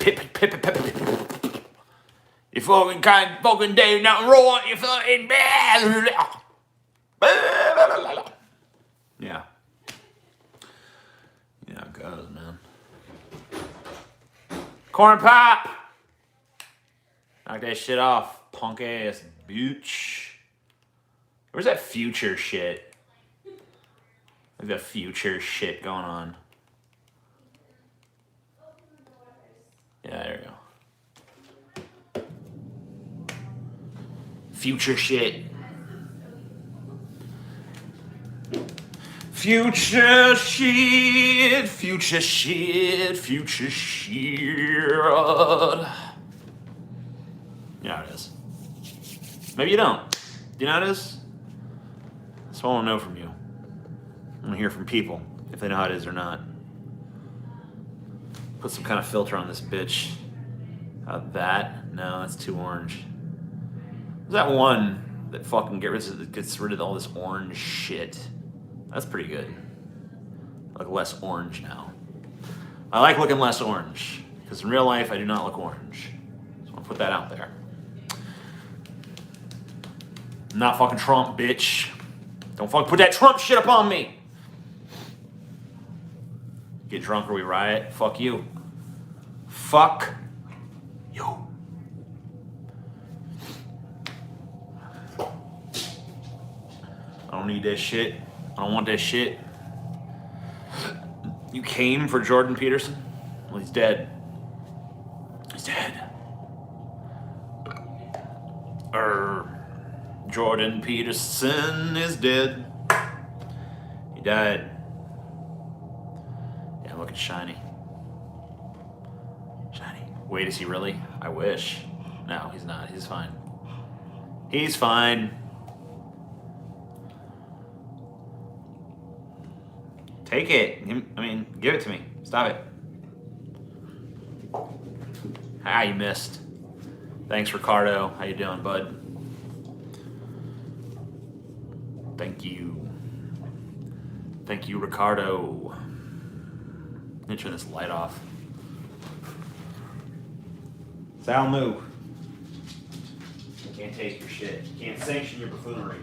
You fucking can't fucking do nothing wrong. You fucking yeah. Yeah, it goes, man. Corn pop. Knock that shit off, punk ass bitch. Where's that future shit? Like the future shit going on. Yeah, there you go. Future shit. Future shit, future shit, future shit. Yeah, it is. Maybe you don't. Do you know how it is? That's what I want to know from you. I want to hear from people if they know how it is or not. Put some kind of filter on this bitch. That? No, that's too orange. There's that one that fucking gets rid of all this orange shit. That's pretty good. I look less orange now. I like looking less orange because in real life I do not look orange. So I want to put that out there. I'm not fucking Trump, bitch. Don't fucking put that Trump shit up on me. Get drunk or we riot. Fuck you. Fuck you. I don't need that shit. I don't want that shit. You came for Jordan Peterson? Well, he's dead. He's dead. Jordan Peterson is dead. He died. Yeah, I'm looking shiny. Shiny. Wait, is he really? I wish. No, he's not. He's fine. He's fine. Take it. I mean, give it to me. Stop it. Ah, you missed. Thanks, Ricardo. How you doing, bud? Thank you. Thank you, Ricardo. Let me turn this light off. Sal, move. Can't taste your shit. Can't sanction your buffoonery.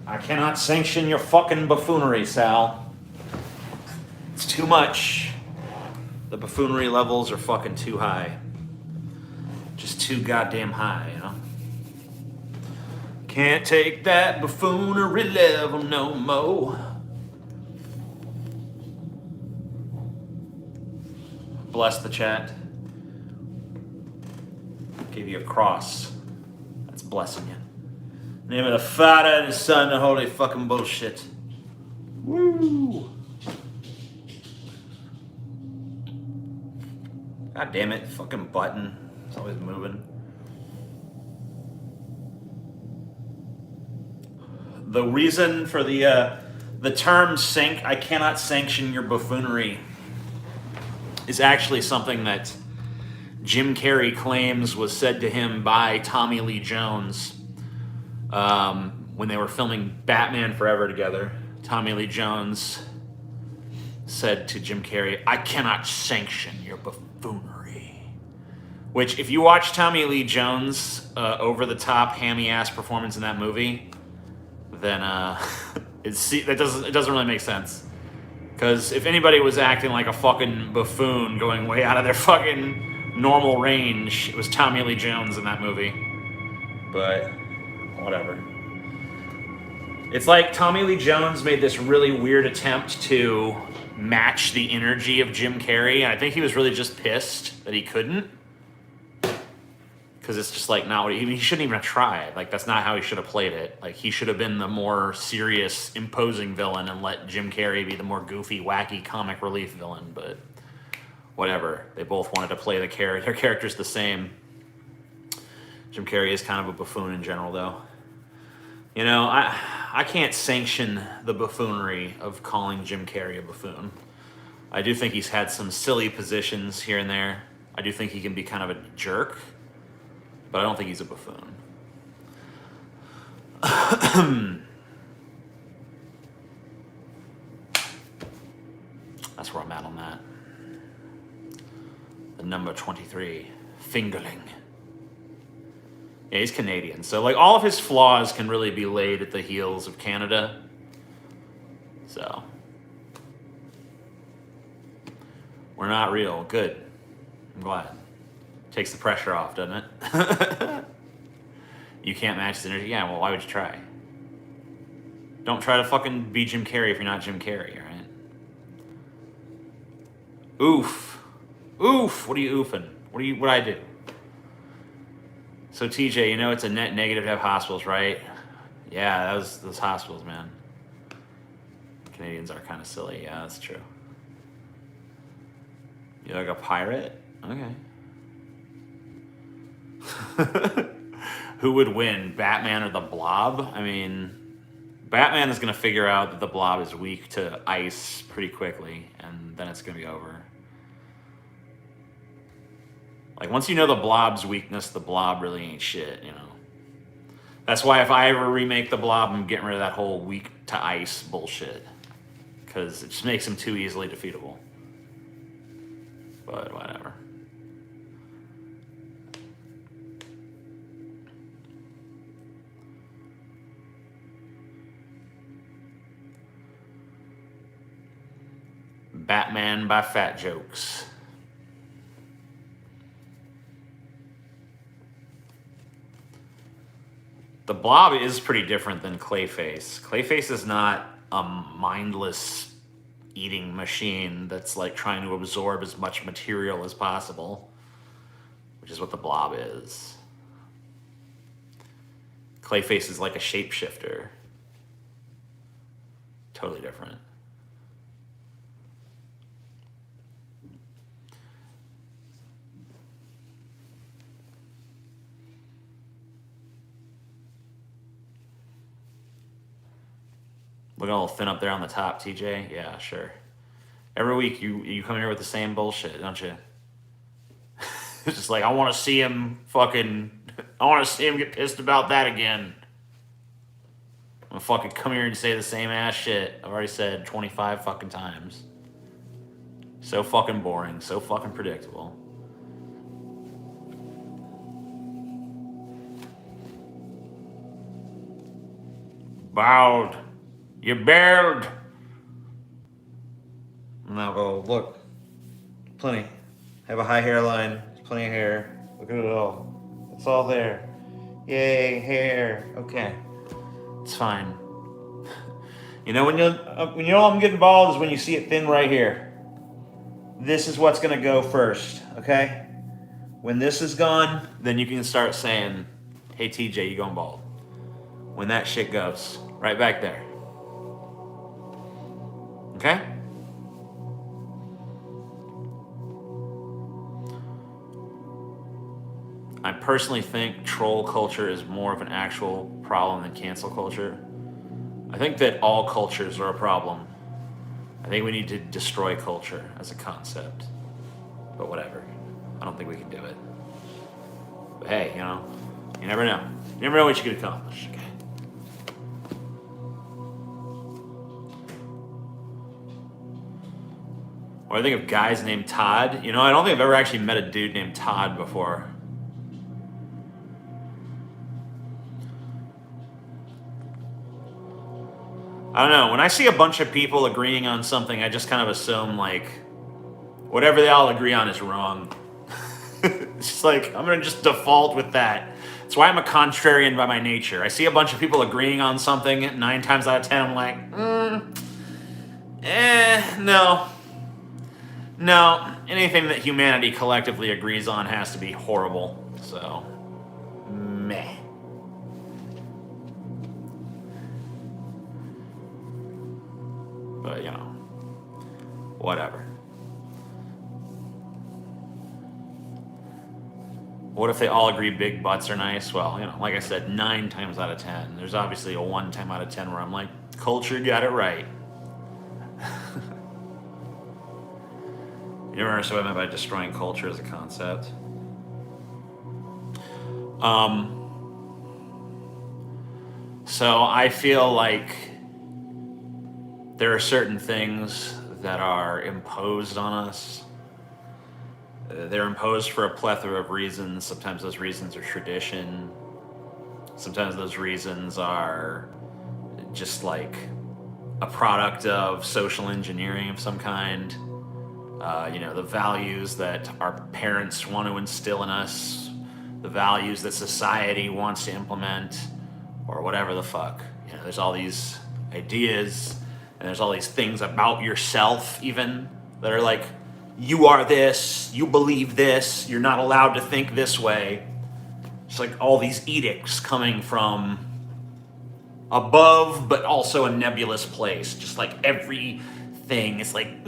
I cannot sanction your fucking buffoonery, Sal. It's too much. The buffoonery levels are fucking too high. Just too goddamn high, you know? Can't take that buffoonery level no more. Bless the chat. Give you a cross. That's blessing you. Name of the Father and the Son and the Holy fucking bullshit. Woo! God damn it, fucking button. It's always moving. The reason for the term I cannot sanction your buffoonery is actually something that Jim Carrey claims was said to him by Tommy Lee Jones when they were filming Batman Forever together. Tommy Lee Jones said to Jim Carrey, "I cannot sanction your buffoonery." Which, if you watch Tommy Lee Jones' over-the-top, hammy-ass performance in that movie, then it doesn't really make sense. Because if anybody was acting like a fucking buffoon going way out of their fucking normal range, it was Tommy Lee Jones in that movie. But whatever. It's like Tommy Lee Jones made this really weird attempt to match the energy of Jim Carrey, and I think he was really just pissed that he couldn't. Because it's just like not what he shouldn't even have tried. Like, that's not how he should have played it. Like, he should have been the more serious, imposing villain and let Jim Carrey be the more goofy, wacky, comic relief villain. But whatever. They both wanted to play their characters the same. Jim Carrey is kind of a buffoon in general, though. You know, I can't sanction the buffoonery of calling Jim Carrey a buffoon. I do think he's had some silly positions here and there. I do think he can be kind of a jerk. But I don't think he's a buffoon. That's That's where I'm at on that. The number 23, Fingerling. Yeah, he's Canadian. So, like, all of his flaws can really be laid at the heels of Canada. So, we're not real. Good. I'm glad. Takes the pressure off, doesn't it? You can't match his energy? Yeah, well, why would you try? Don't try to fucking be Jim Carrey if you're not Jim Carrey, alright? Oof. Oof. What are you oofing? What I do? So TJ, you know it's a net negative to have hospitals, right? Yeah, those hospitals, man. Canadians are kind of silly. Yeah, that's true. You like a pirate? Okay. Who would win, Batman or the Blob? I mean, Batman is going to figure out that the Blob is weak to ice pretty quickly, and then it's going to be over. Like, once you know the Blob's weakness, the Blob really ain't shit, you know? That's why if I ever remake the Blob, I'm getting rid of that whole weak to ice bullshit. Because it just makes him too easily defeatable. But whatever. Batman by Fat Jokes. The Blob is pretty different than Clayface. Clayface is not a mindless eating machine that's like trying to absorb as much material as possible, which is what the Blob is. Clayface is like a shapeshifter. Totally different. Looking a little thin up there on the top, TJ. Yeah, sure. Every week you come here with the same bullshit, don't you? It's just like, I want to see him get pissed about that again. I'm gonna fucking come here and say the same ass shit I've already said 25 fucking times. So fucking boring, so fucking predictable. Bowed. You bailed. Now go, look. Plenty. Have a high hairline. Plenty of hair. Look at it all. It's all there. Yay, hair. Okay. It's fine. You know when you know I'm getting bald is when you see it thin right here. This is what's gonna go first, okay? When this is gone, then you can start saying, hey TJ, you going bald. When that shit goes, right back there. Okay? I personally think troll culture is more of an actual problem than cancel culture. I think that all cultures are a problem. I think we need to destroy culture as a concept. But whatever. I don't think we can do it. But hey, you know, you never know. You never know what you could accomplish, okay? Or I think of guys named Todd. You know, I don't think I've ever actually met a dude named Todd before. I don't know. When I see a bunch of people agreeing on something, I just kind of assume, like, whatever they all agree on is wrong. It's just like, I'm going to just default with that. That's why I'm a contrarian by my nature. I see a bunch of people agreeing on something, 9 times out of 10, I'm like, no. No, anything that humanity collectively agrees on has to be horrible. So, meh. But, you know, whatever. What if they all agree big butts are nice? Well, you know, like I said, 9 times out of 10. There's obviously a 1 time out of 10 where I'm like, culture got it right. You ever understand what I meant by destroying culture as a concept? So I feel like there are certain things that are imposed on us. They're imposed for a plethora of reasons. Sometimes those reasons are tradition. Sometimes those reasons are just like a product of social engineering of some kind. The values that our parents want to instill in us, the values that society wants to implement, or whatever the fuck. There's all these ideas, and there's all these things about yourself, even, that are like, you are this, you believe this, you're not allowed to think this way. It's like all these edicts coming from above, but also a nebulous place. Just like everything is like,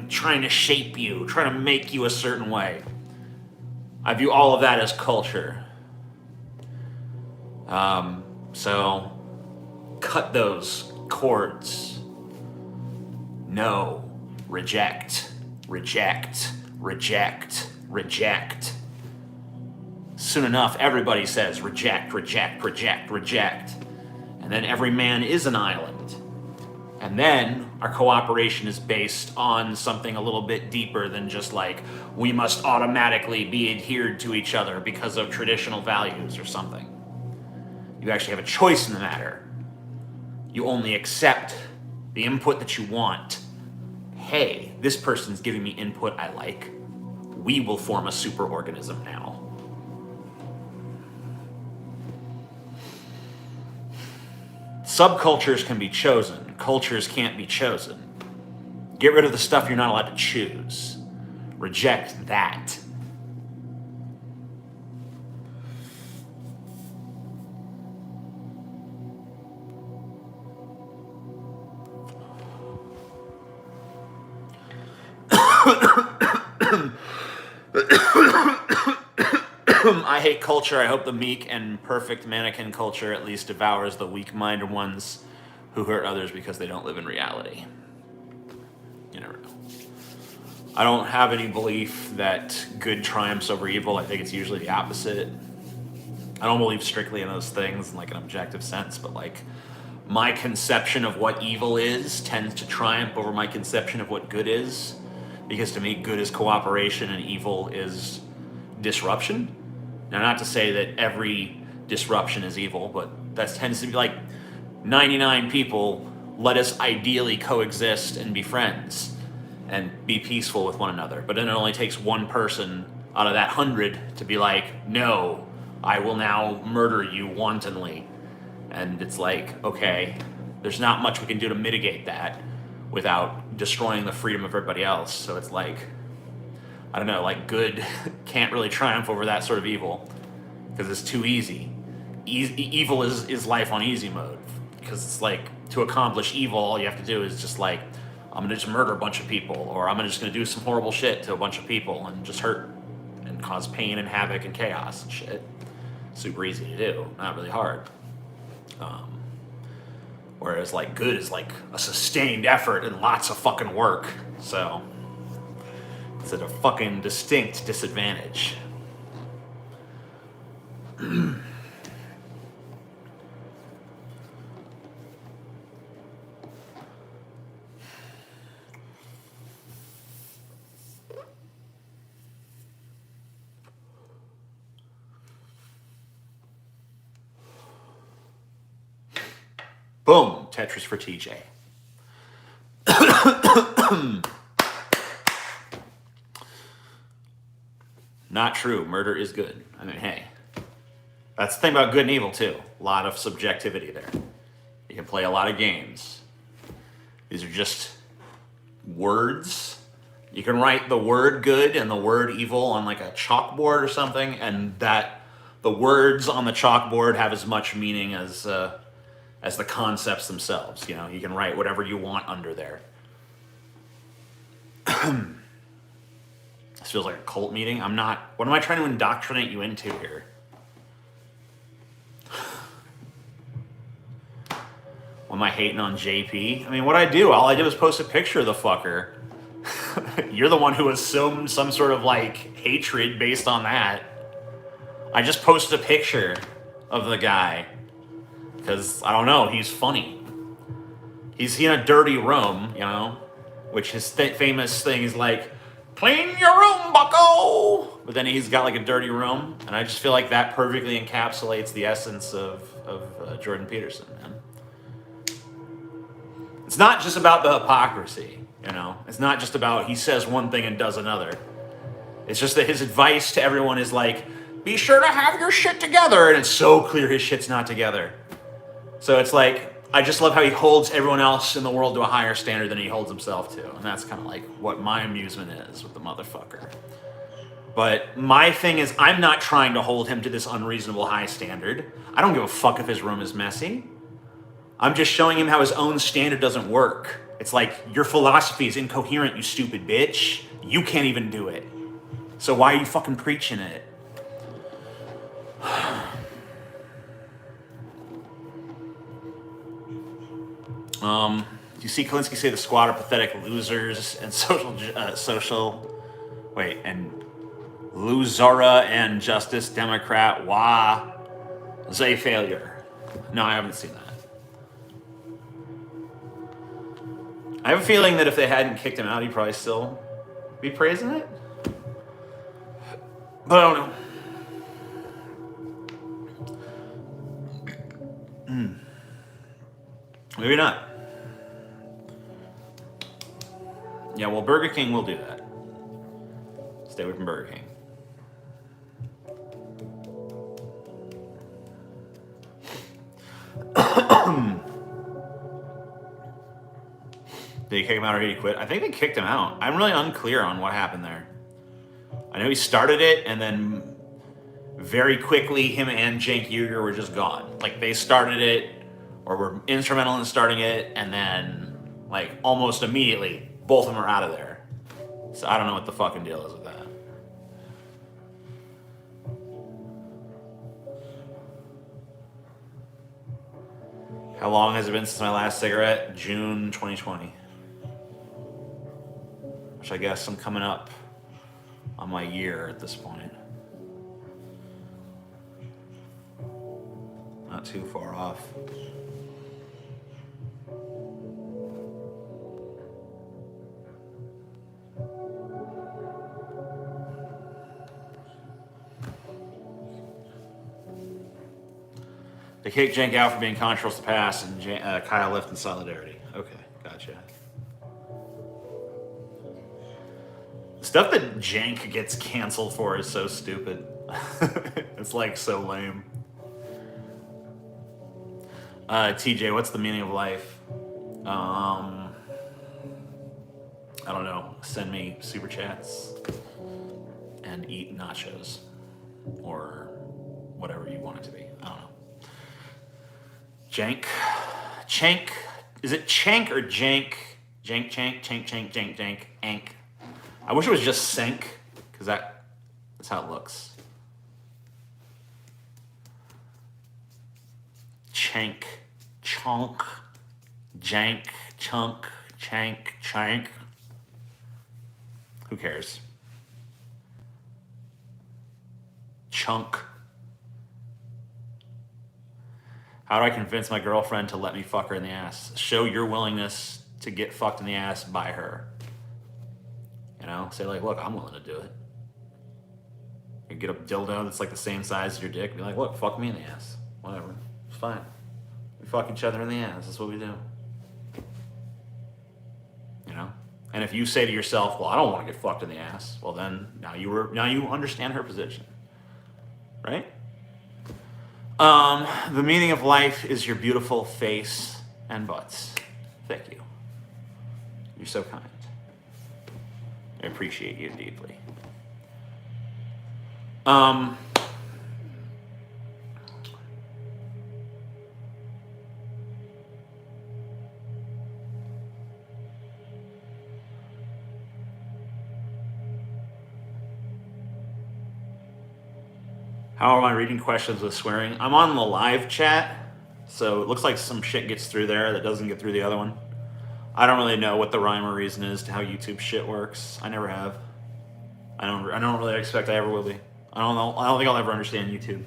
trying to shape you, trying to make you a certain way. I view all of that as culture. So cut those cords. No. Reject. Reject. Reject. Reject. Soon enough, everybody says reject, reject, reject, reject. And then every man is an island. And then our cooperation is based on something a little bit deeper than just like, we must automatically be adhered to each other because of traditional values or something. You actually have a choice in the matter. You only accept the input that you want. Hey, this person's giving me input I like. We will form a superorganism now. Subcultures can be chosen. Cultures can't be chosen. Get rid of the stuff you're not allowed to choose. Reject that. I hate culture. I hope the meek and perfect mannequin culture at least devours the weak-minded ones who hurt others because they don't live in reality. You never know. I don't have any belief that good triumphs over evil. I think it's usually the opposite. I don't believe strictly in those things in like an objective sense, but like my conception of what evil is tends to triumph over my conception of what good is, because to me good is cooperation and evil is disruption. Now, not to say that every disruption is evil, but that tends to be like 99 people, let us ideally coexist and be friends and be peaceful with one another. But then it only takes one person out of that 100 to be like, no, I will now murder you wantonly. And it's like, okay, there's not much we can do to mitigate that without destroying the freedom of everybody else. So it's like, I don't know, like good can't really triumph over that sort of evil because it's too easy. Evil is life on easy mode, because it's like, to accomplish evil, all you have to do is just like, I'm gonna just murder a bunch of people, or I'm just gonna do some horrible shit to a bunch of people and just hurt and cause pain and havoc and chaos and shit. Super easy to do, not really hard. Whereas like good is like a sustained effort and lots of fucking work. So it's at a fucking distinct disadvantage. Boom, Tetris for TJ. Not true. Murder is good. I mean, hey. That's the thing about good and evil, too. A lot of subjectivity there. You can play a lot of games. These are just words. You can write the word good and the word evil on like a chalkboard or something, and that the words on the chalkboard have as much meaning as the concepts themselves. You know, you can write whatever you want under there. This feels like a cult meeting. I'm not. What am I trying to indoctrinate you into here? Am I hating on JP? I mean, what I do, all I did was post a picture of the fucker. You're the one who assumed some sort of like hatred based on that. I just posted a picture of the guy because I don't know, he's funny. He's in a dirty room, you know, which his famous thing is like, clean your room, bucko! But then he's got like a dirty room, and I just feel like that perfectly encapsulates the essence of Jordan Peterson, man. It's not just about the hypocrisy, you know? It's not just about he says one thing and does another. It's just that his advice to everyone is like, be sure to have your shit together, and it's so clear his shit's not together. So it's like, I just love how he holds everyone else in the world to a higher standard than he holds himself to. And that's kind of like what my amusement is with the motherfucker. But my thing is, I'm not trying to hold him to this unreasonable high standard. I don't give a fuck if his room is messy. I'm just showing him how his own standard doesn't work. It's like, your philosophy is incoherent, you stupid bitch. You can't even do it. So why are you fucking preaching it? You see Kalinske say the squad are pathetic losers and Luzora and Justice Democrat was a failure. No, I haven't seen that. I have a feeling that if they hadn't kicked him out, he'd probably still be praising it. But I don't know. Maybe not. Yeah, well, Burger King will do that. Stay away from Burger King. Did he kick him out or did he quit? I think they kicked him out. I'm really unclear on what happened there. I know he started it, and then very quickly him and Cenk Uygur were just gone. Like, they started it, or were instrumental in starting it, and then, like, almost immediately, both of them are out of there. So I don't know what the fucking deal is with that. How long has it been since my last cigarette? June 2020. Which I guess I'm coming up on my year at this point. Not too far off. They kicked Cenk out for being controversial to pass, and Kyle left in solidarity. Okay, gotcha. The stuff that Cenk gets canceled for is so stupid. It's like so lame. TJ, what's the meaning of life? I don't know. Send me super chats and eat nachos or whatever you want it to be. I don't know. Cenk. Is it Cenk or Jank? Jank. Ank. I wish it was just Senk, because that's how it looks. Cenk. Chonk. Jank. Chunk. Chank. Who cares? Chunk. How do I convince my girlfriend to let me fuck her in the ass? Show your willingness to get fucked in the ass by her. You know, say like, look, I'm willing to do it. You get a dildo that's like the same size as your dick. Be like, look, fuck me in the ass. Whatever, it's fine. We fuck each other in the ass. That's what we do. You know. And if you say to yourself, well, I don't want to get fucked in the ass. Well, then now you understand her position, right? The meaning of life is your beautiful face and butts. Thank you. You're so kind. I appreciate you deeply. How am I reading questions with swearing? I'm on the live chat, so it looks like some shit gets through there that doesn't get through the other one. I don't really know what the rhyme or reason is to how YouTube shit works. I never have. I don't really expect I ever will be. I don't know. I don't think I'll ever understand YouTube.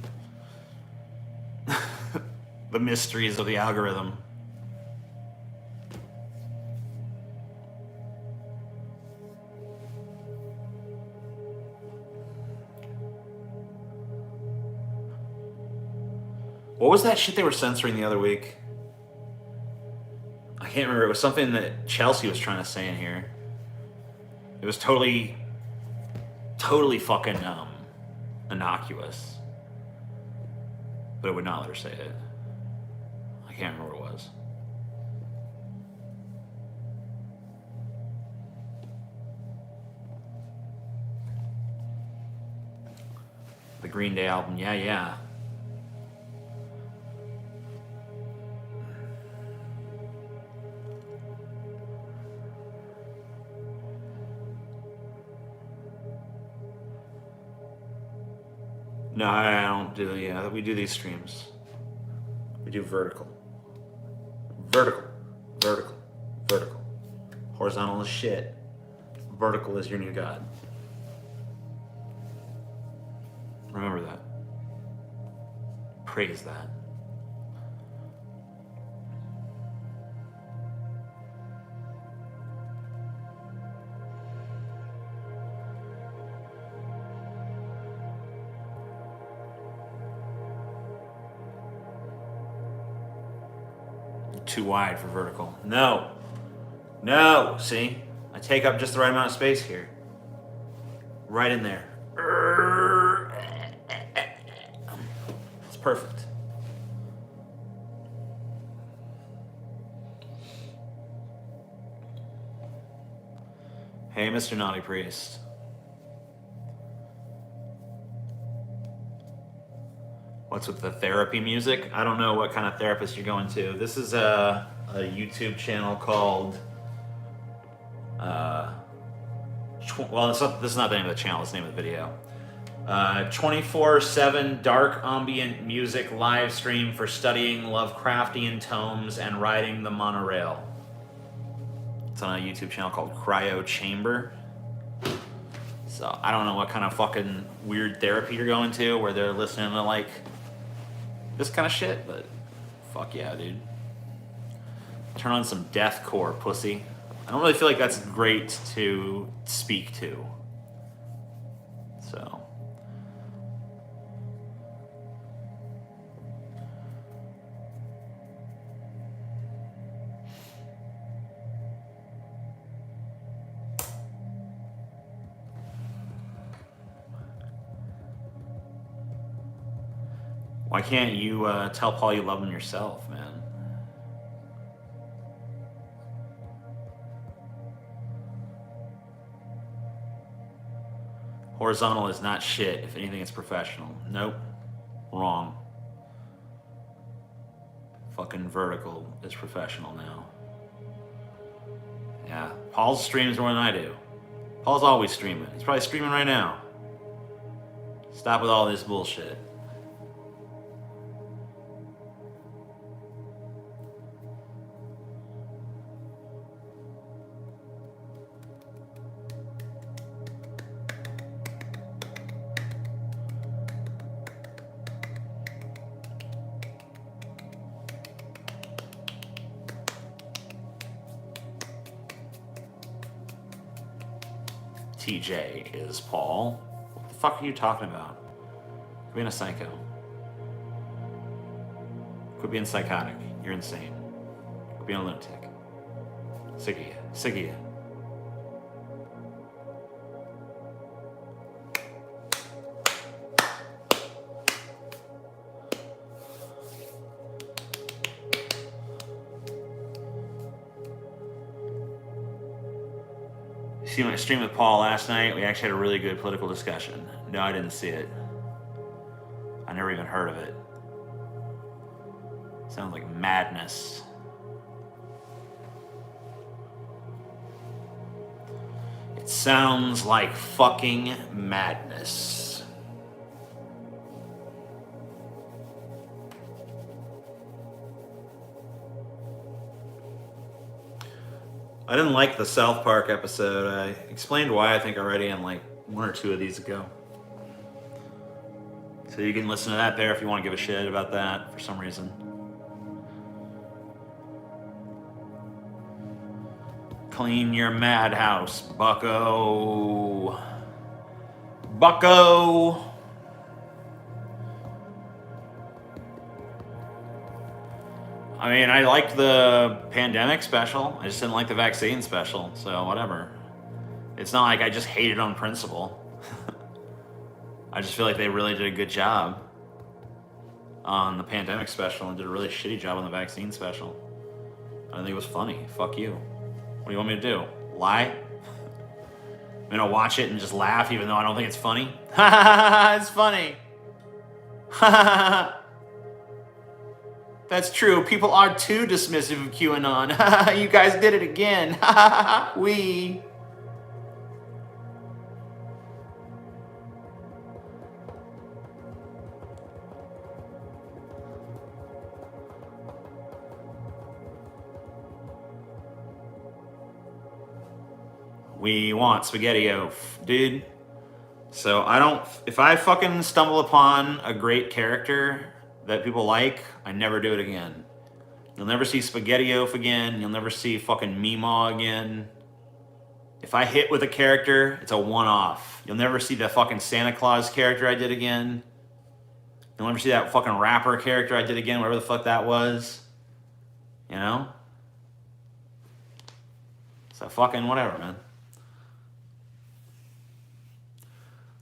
The mysteries of the algorithm. What was that shit they were censoring the other week? I can't remember. It was something that Chelsea was trying to say in here. It was totally fucking innocuous. But it would not let her say it. I can't remember what it was. The Green Day album, yeah. No, I don't do, we do these streams. We do vertical. Vertical. Horizontal is shit. Vertical is your new god. Remember that. Praise that. Too wide for vertical. No. See? I take up just the right amount of space here. Right in there. It's perfect. Hey, Mr. Naughty Priest. What's with the therapy music? I don't know what kind of therapist you're going to. This is a YouTube channel called... well, this is not the name of the channel, it's the name of the video. 24/7 dark ambient music live stream for studying Lovecraftian tomes and riding the monorail. It's on a YouTube channel called Cryo Chamber. So I don't know what kind of fucking weird therapy you're going to where they're listening to like this kind of shit, but fuck yeah, dude. Turn on some deathcore, pussy. I don't really feel like that's great to speak to. So. Why can't you tell Paul you love him yourself, man? Horizontal is not shit. If anything, it's professional. Nope. Wrong. Fucking vertical is professional now. Yeah. Paul's streams more than I do. Paul's always streaming. He's probably streaming right now. Stop with all this bullshit. TJ is Paul. What the fuck are you talking about? Quit being a psycho. Quit being psychotic. You're insane. Quit being a lunatic. Sick of you. Sick of you. See my stream with Paul last night? We actually had a really good political discussion. No, I didn't see it. I never even heard of it. Sounds like madness. It sounds like fucking madness. I didn't like the South Park episode. I explained why, I think, already in like one or two of these ago. So you can listen to that there if you want to give a shit about that for some reason. Clean your madhouse, bucko. Bucko! I mean, I liked the pandemic special. I just didn't like the vaccine special, so whatever. It's not like I just hate it on principle. I just feel like they really did a good job on the pandemic special and did a really shitty job on the vaccine special. I don't think it was funny. Fuck you. What do you want me to do? Lie? I'm gonna watch it and just laugh even though I don't think it's funny? It's funny. That's true. People are too dismissive of QAnon. You guys did it again. We. We want SpaghettiOs, dude. So if I fucking stumble upon a great character that people like, I never do it again. You'll never see SpaghettiOs again. You'll never see fucking Meemaw again. If I hit with a character, it's a one-off. You'll never see the fucking Santa Claus character I did again. You'll never see that fucking rapper character I did again, whatever the fuck that was. You know? So fucking whatever, man.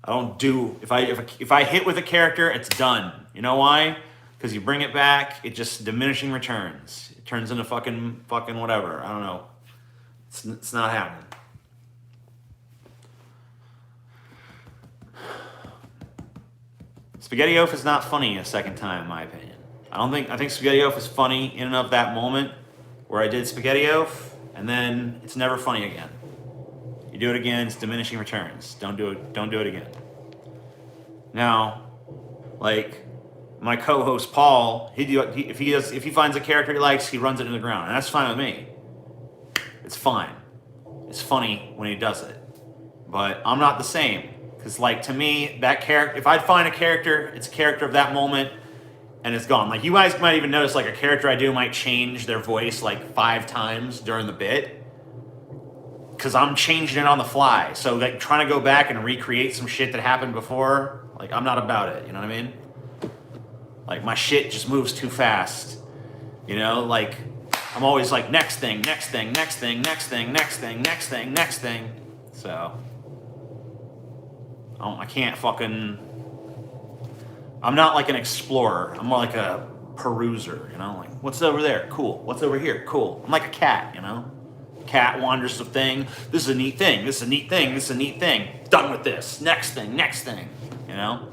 I don't do if I hit with a character, it's done. You know why? Because you bring it back, it just diminishing returns. It turns into fucking whatever. I don't know. It's not happening. SpaghettiOs is not funny a second time, in my opinion. I think SpaghettiOs is funny in and of that moment where I did SpaghettiOs, and then it's never funny again. You do it again, it's diminishing returns. Don't do it again. Now, like my co-host Paul, if he finds a character he likes, he runs it into the ground, and that's fine with me. It's fine. It's funny when he does it, but I'm not the same. Because like to me, that character, if I find a character, it's a character of that moment, and it's gone. Like you guys might even notice, like a character I do might change their voice like 5 times during the bit. Because I'm changing it on the fly. So like trying to go back and recreate some shit that happened before, like I'm not about it, you know what I mean? Like my shit just moves too fast. You know, like I'm always like next thing. So I can't fucking, I'm not like an explorer. I'm more like a peruser, you know? Like what's over there? Cool. What's over here? Cool. I'm like a cat, you know? Cat wanders the thing. This is a neat thing. This is a neat thing. This is a neat thing. Done with this. Next thing. You know?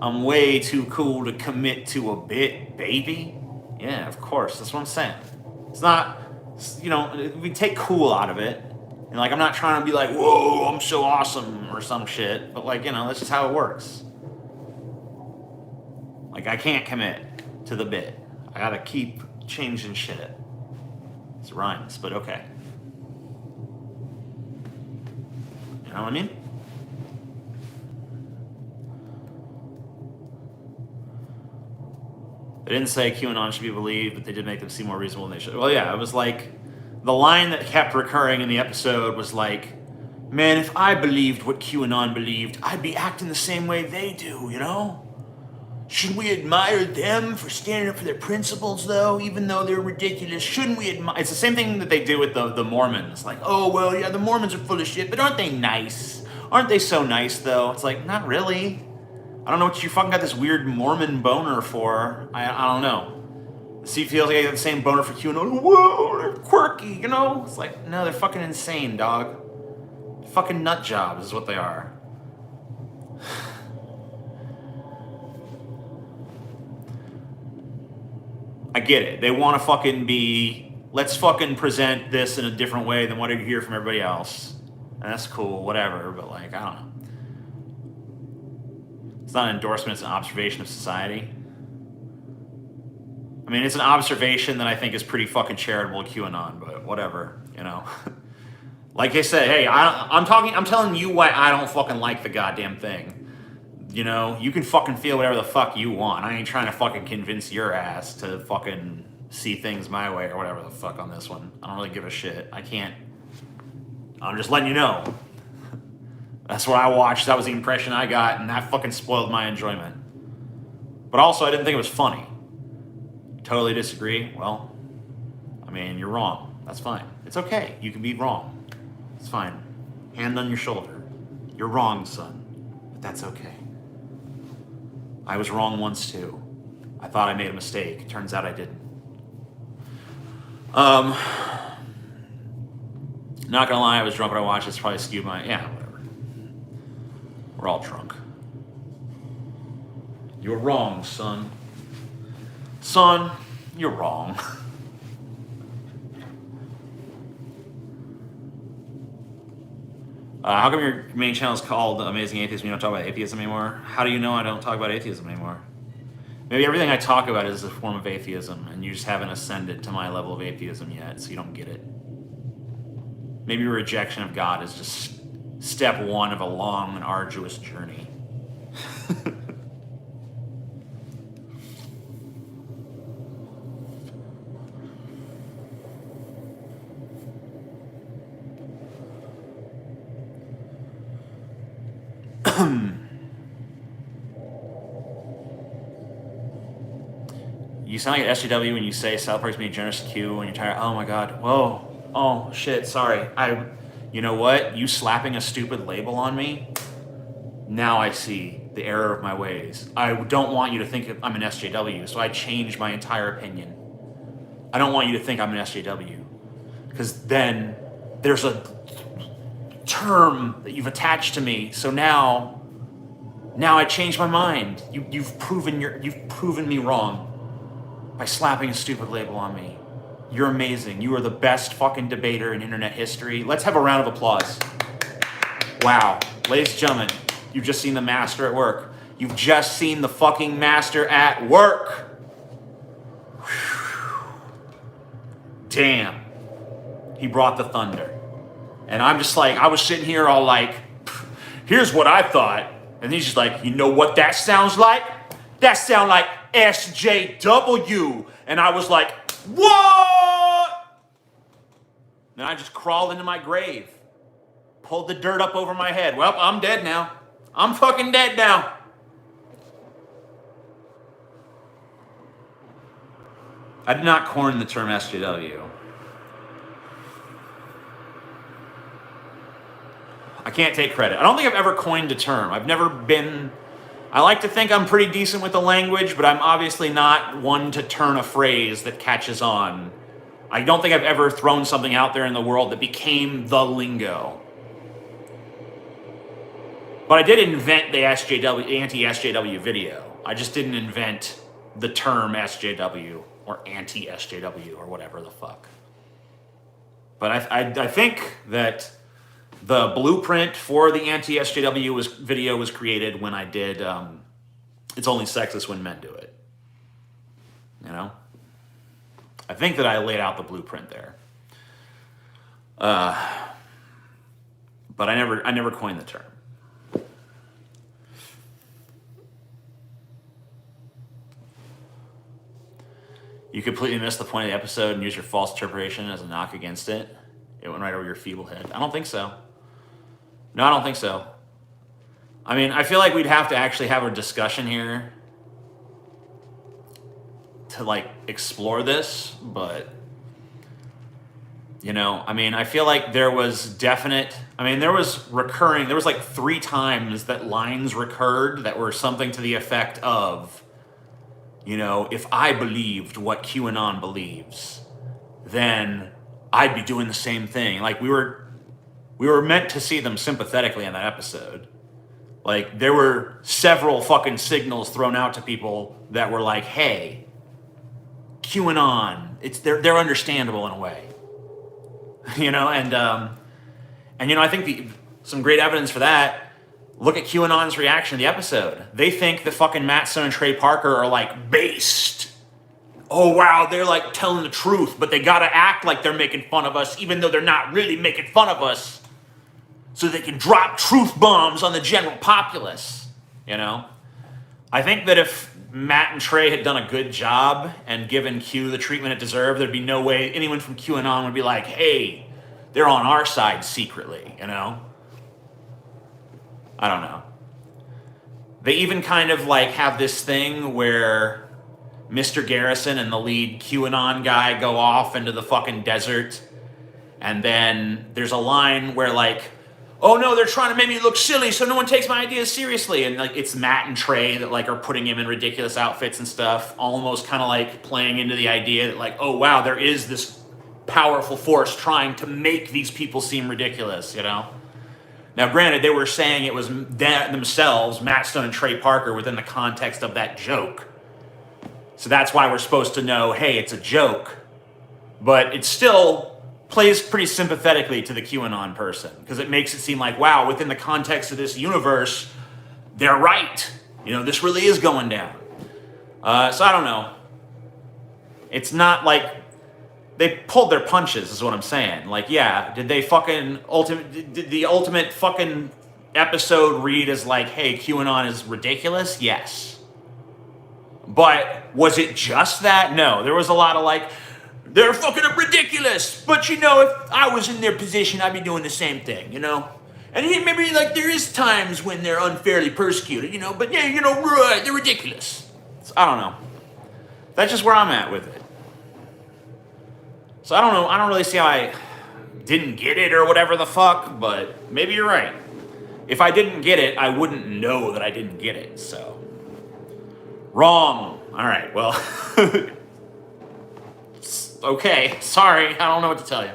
I'm way too cool to commit to a bit, baby. Yeah, of course. That's what I'm saying. It's not, you know, we take cool out of it. And like, I'm not trying to be like, whoa, I'm so awesome or some shit. But like, you know, that's just how it works. Like, I can't commit to the bit. I gotta keep changing shit. It rhymes, but okay. You know what I mean? They didn't say QAnon should be believed, but they did make them seem more reasonable than they should. Well, yeah, it was like, the line that kept recurring in the episode was like, man, if I believed what QAnon believed, I'd be acting the same way they do, you know? Shouldn't we admire them for standing up for their principles, though, even though they're ridiculous? Shouldn't we admire... It's the same thing that they do with the Mormons. Like, oh, well, yeah, the Mormons are full of shit, but aren't they nice? Aren't they so nice, though? It's like, not really. I don't know what you fucking got this weird Mormon boner for. I don't know. See, feels like I got the same boner for QAnon. Whoa, they're quirky, you know? It's like, no, they're fucking insane, dog. Fucking nut jobs is what they are. I get it. They want to fucking be, let's fucking present this in a different way than what I hear from everybody else. And that's cool, whatever, but like, I don't know. It's not an endorsement, it's an observation of society. I mean, it's an observation that I think is pretty fucking charitable to QAnon, but whatever, you know. Like I said, hey, I'm telling you why I don't fucking like the goddamn thing. You know, you can fucking feel whatever the fuck you want. I ain't trying to fucking convince your ass to fucking see things my way or whatever the fuck on this one. I don't really give a shit. I can't. I'm just letting you know. That's what I watched. That was the impression I got, and that fucking spoiled my enjoyment. But also, I didn't think it was funny. totally disagree, well, I mean, you're wrong. That's fine. It's okay. You can be wrong. It's fine. Hand on your shoulder. You're wrong, son. But that's okay. I was wrong once too. I thought I made a mistake. Turns out I didn't. Not gonna lie, I was drunk when I watched this. Probably skewed my... Yeah, whatever. We're all drunk. You're wrong, son. Son, you're wrong. How come your main channel is called Amazing Atheist when you don't talk about atheism anymore? How do you know I don't talk about atheism anymore? Maybe everything I talk about is a form of atheism, and you just haven't ascended to my level of atheism yet, so you don't get it. Maybe rejection of God is just step one of a long and arduous journey. You sound like an SJW when you say South Park's being generous to Q when you're tired. Oh my god. Whoa. Oh shit. Sorry. You know what? You slapping a stupid label on me. Now I see the error of my ways. I don't want you to think I'm an SJW, so I changed my entire opinion. I don't want you to think I'm an SJW, because then there's a term that you've attached to me. So now I changed my mind. You've proven me wrong by slapping a stupid label on me. You're amazing. You are the best fucking debater in internet history. Let's have a round of applause. Wow. Ladies and gentlemen, you've just seen the master at work. You've just seen the fucking master at work. Whew. Damn. He brought the thunder. And I'm just like, I was sitting here all like, here's what I thought. And he's just like, you know what that sounds like? That sounds like SJW. And I was like, what? Then I just crawled into my grave. Pulled the dirt up over my head. Well, I'm dead now. I'm fucking dead now. I did not coin the term SJW. I can't take credit. I don't think I've ever coined a term. I've never been... I like to think I'm pretty decent with the language, but I'm obviously not one to turn a phrase that catches on. I don't think I've ever thrown something out there in the world that became the lingo. But I did invent the SJW, anti-SJW video. I just didn't invent the term SJW or anti-SJW or whatever the fuck. But I think that the blueprint for the anti-SJW video was created when I did It's Only Sexist When Men Do It. You know? I think that I laid out the blueprint there. But I never coined the term. You completely missed the point of the episode and used your false interpretation as a knock against it. It went right over your feeble head. I don't think so. No, I don't think so. I mean, I feel like we'd have to actually have a discussion here to, like, explore this, but, you know, I mean, I feel like there was there was like 3 times that lines recurred that were something to the effect of, you know, if I believed what QAnon believes, then I'd be doing the same thing. Like, we were meant to see them sympathetically in that episode. Like, there were several fucking signals thrown out to people that were like, hey, QAnon, they're understandable in a way. You know, and you know, I think some great evidence for that. Look at QAnon's reaction to the episode. They think that fucking Matt Stone and Trey Parker are like based. Oh wow, they're like telling the truth, but they gotta act like they're making fun of us, even though they're not really making fun of us, so they can drop truth bombs on the general populace. You know, I think that if Matt and Trey had done a good job and given Q the treatment it deserved, there'd be no way anyone from QAnon would be like, hey, they're on our side secretly, you know? I don't know. They even kind of like have this thing where Mr. Garrison and the lead QAnon guy go off into the fucking desert. And then there's a line where like, oh no, they're trying to make me look silly so no one takes my ideas seriously. And like it's Matt and Trey that like are putting him in ridiculous outfits and stuff, almost kind of like playing into the idea that like, oh wow, there is this powerful force trying to make these people seem ridiculous, you know? Now granted, they were saying it was themselves, Matt Stone and Trey Parker, within the context of that joke. So that's why we're supposed to know, hey, it's a joke. But it still plays pretty sympathetically to the QAnon person, because it makes it seem like, wow, within the context of this universe, they're right. You know, this really is going down. So I don't know. It's not like they pulled their punches, is what I'm saying. Like, yeah, did they fucking did the ultimate fucking episode read as like, hey, QAnon is ridiculous? Yes. But was it just that? No. There was a lot of like, they're fucking ridiculous. But you know, if I was in their position, I'd be doing the same thing, you know? And maybe like there is times when they're unfairly persecuted, you know, but yeah, you know, right, they're ridiculous. So, I don't know. That's just where I'm at with it. So I don't know. I don't really see how I didn't get it or whatever the fuck, but maybe you're right. If I didn't get it, I wouldn't know that I didn't get it, so. Wrong. All right, well. Okay, sorry. I don't know what to tell you.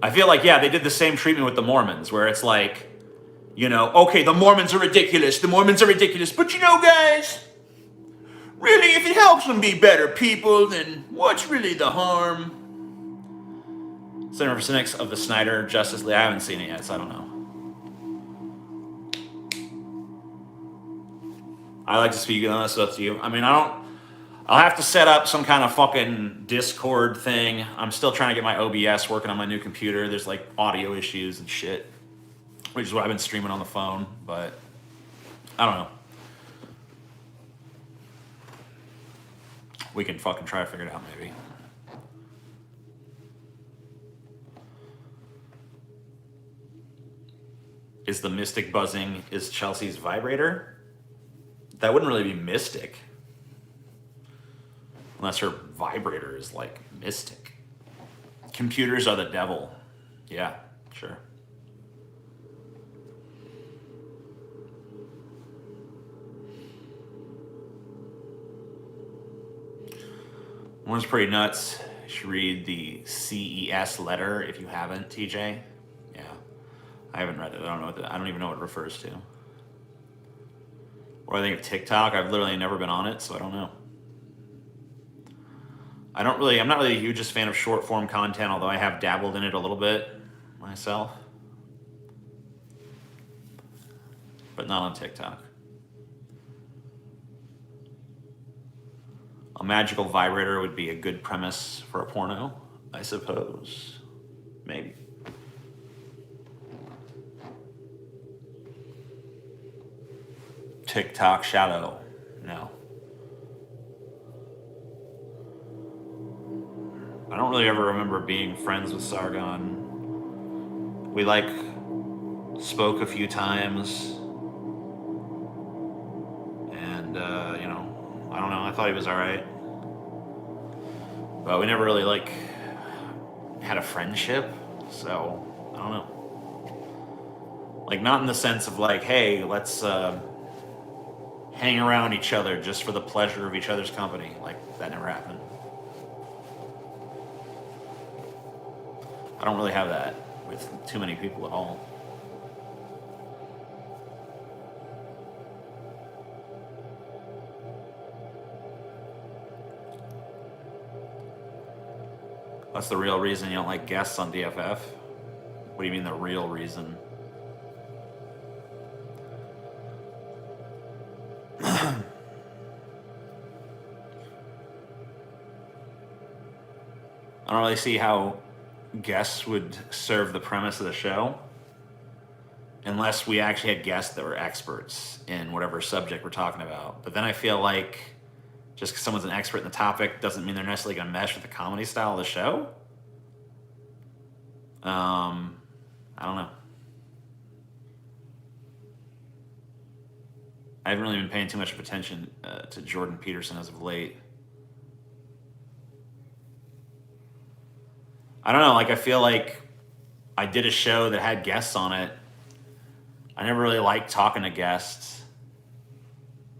I feel like, yeah, they did the same treatment with the Mormons, where it's like, you know, okay, the Mormons are ridiculous, but you know, guys, really, if it helps them be better people, then what's really the harm? Center for Cynics of the Snyder Justice League. I haven't seen it yet, so I don't know. I like to speak on this stuff to you. I mean, I'll have to set up some kind of fucking Discord thing. I'm still trying to get my OBS working on my new computer. There's like audio issues and shit, which is why I've been streaming on the phone, but I don't know. We can fucking try to figure it out, maybe. Is the mystic buzzing is Chelsea's vibrator? That wouldn't really be mystic. Unless her vibrator is like mystic. Computers are the devil. Yeah, sure. One's pretty nuts. You should read the CES letter if you haven't, TJ. Yeah, I haven't read it. I don't even know what it refers to. Or I think of TikTok. I've literally never been on it, so I don't know. I'm not really the hugest fan of short form content, although I have dabbled in it a little bit myself. But not on TikTok. A magical vibrator would be a good premise for a porno, I suppose. Maybe. TikTok shadow. No. I don't really ever remember being friends with Sargon. We like spoke a few times. And, you know, I don't know. I thought he was all right. But we never really, like, had a friendship. So, I don't know. Like, not in the sense of, like, hey, let's hang around each other just for the pleasure of each other's company. Like, that never happened. I don't really have that with too many people at all. That's the real reason you don't like guests on DFF? What do you mean the real reason? I don't really see how guests would serve the premise of the show unless we actually had guests that were experts in whatever subject we're talking about. But then I feel like Just because someone's an expert in the topic doesn't mean they're necessarily going to mesh with the comedy style of the show. I don't know. I haven't really been paying too much of attention to Jordan Peterson as of late. I don't know, like I feel like I did a show that had guests on it. I never really liked talking to guests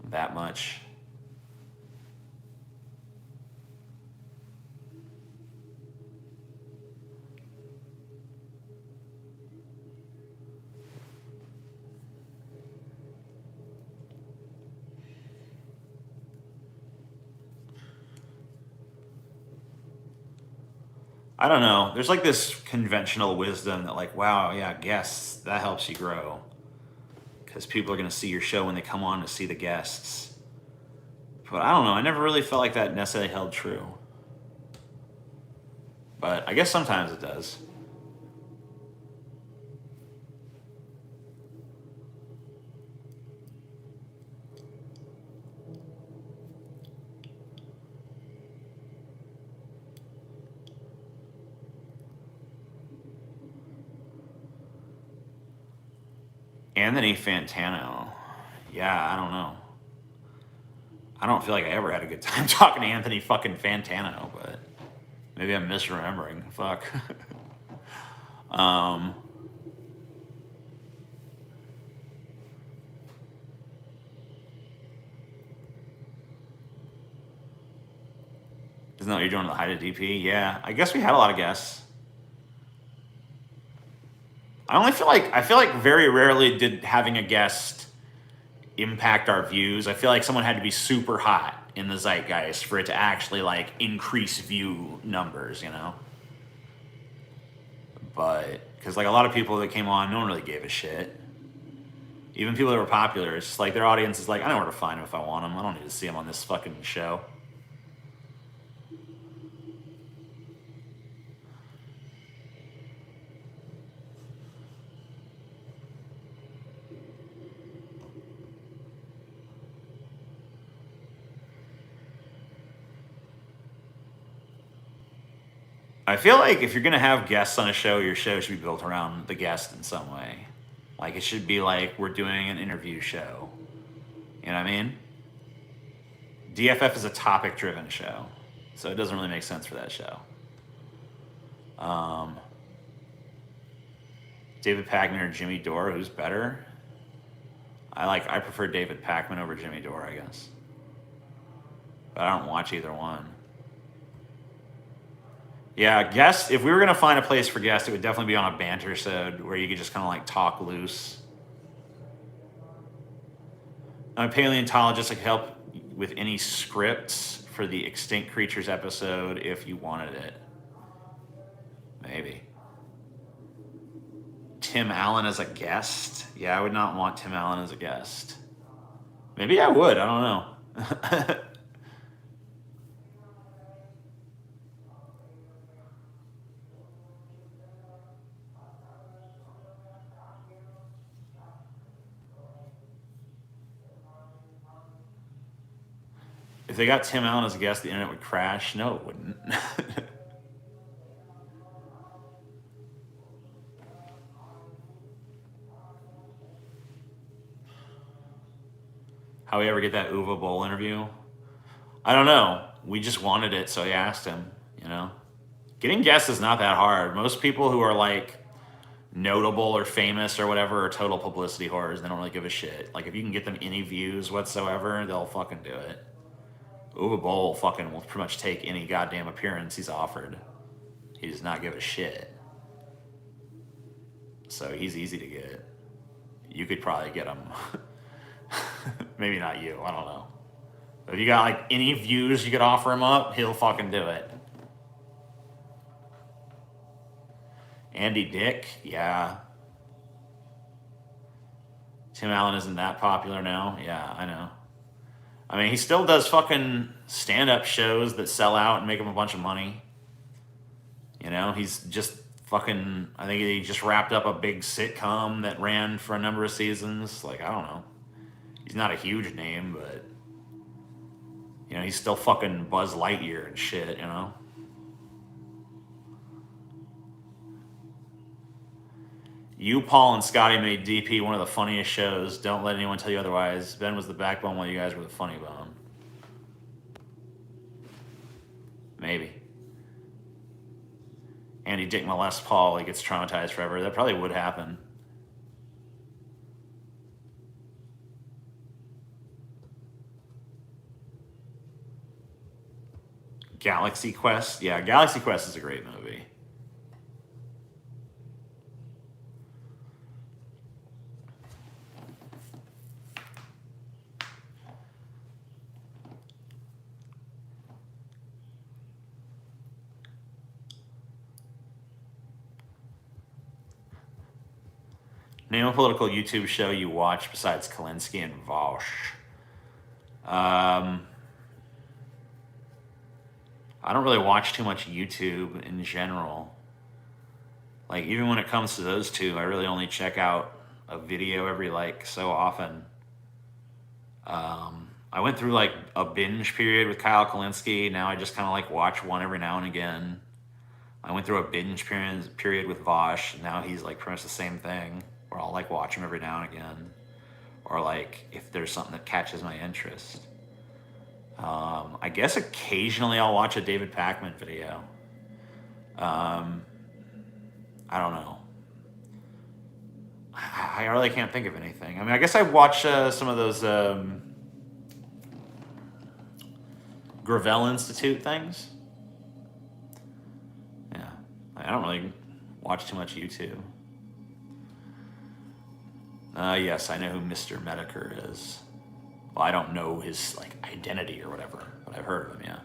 that much. I don't know. There's like this conventional wisdom that like, wow, yeah, guests, that helps you grow. Because people are going to see your show when they come on to see the guests. But I don't know. I never really felt like that necessarily held true. But I guess sometimes it does. Anthony Fantano. Yeah, I don't know. I don't feel like I ever had a good time talking to Anthony fucking Fantano, but maybe I'm misremembering. Fuck. Isn't that what you're doing to the Height of DP? Yeah, I guess we had a lot of guests. I feel like very rarely did having a guest impact our views. I feel like someone had to be super hot in the zeitgeist for it to actually like increase view numbers, you know? But because like a lot of people that came on, no one really gave a shit. Even people that were popular, it's just like their audience is like, I know where to find them if I want them. I don't need to see them on this fucking show. I feel like if you're gonna have guests on a show, your show should be built around the guest in some way. Like it should be like we're doing an interview show. You know what I mean? DFF is a topic-driven show, so it doesn't really make sense for that show. David Pakman or Jimmy Dore, who's better? I prefer David Pakman over Jimmy Dore, I guess. But I don't watch either one. Yeah, guests, if we were going to find a place for guests, it would definitely be on a banter sode where you could just kind of like talk loose. I'm a paleontologist. I could help with any scripts for the Extinct Creatures episode if you wanted it. Maybe. Tim Allen as a guest? Yeah, I would not want Tim Allen as a guest. Maybe I would. I don't know. If they got Tim Allen as a guest, the internet would crash. No, it wouldn't. How we ever get that Uwe Boll interview? I don't know. We just wanted it, so I asked him, you know? Getting guests is not that hard. Most people who are like notable or famous or whatever are total publicity whores. They don't really give a shit. Like if you can get them any views whatsoever, they'll fucking do it. Uwe Boll fucking will pretty much take any goddamn appearance he's offered. He does not give a shit. So he's easy to get. You could probably get him. Maybe not you, I don't know. But if you got like any views you could offer him up, he'll fucking do it. Andy Dick, yeah. Tim Allen isn't that popular now. Yeah, I know. I mean, he still does fucking stand-up shows that sell out and make him a bunch of money. You know, he's just fucking, I think he just wrapped up a big sitcom that ran for a number of seasons. Like, I don't know. He's not a huge name, but You know, he's still fucking Buzz Lightyear and shit, you know? You, Paul, and Scotty made DP one of the funniest shows. Don't let anyone tell you otherwise. Ben was the backbone while you guys were the funny bone. Maybe. Andy Dick molests Paul. He gets traumatized forever. That probably would happen. Galaxy Quest. Yeah, Galaxy Quest is a great movie. Name a political YouTube show you watch besides Kalinske and Vosh. I don't really watch too much YouTube in general. Like, even when it comes to those two, I really only check out a video every, like, so often. I went through, like, a binge period with Kyle Kalinske. Now I just kind of, like, watch one every now and again. I went through a binge period with Vosh. Now he's, like, pretty much the same thing, where I'll, like, watch him every now and again. Or, like, if there's something that catches my interest. I guess occasionally I'll watch a David Pakman video. I don't know. I really can't think of anything. I mean, I guess I watch some of those Gravel Institute things. Yeah, I don't really watch too much YouTube. Yes, I know who Mr. Medicare is. Well, I don't know his like identity or whatever, but I've heard of him.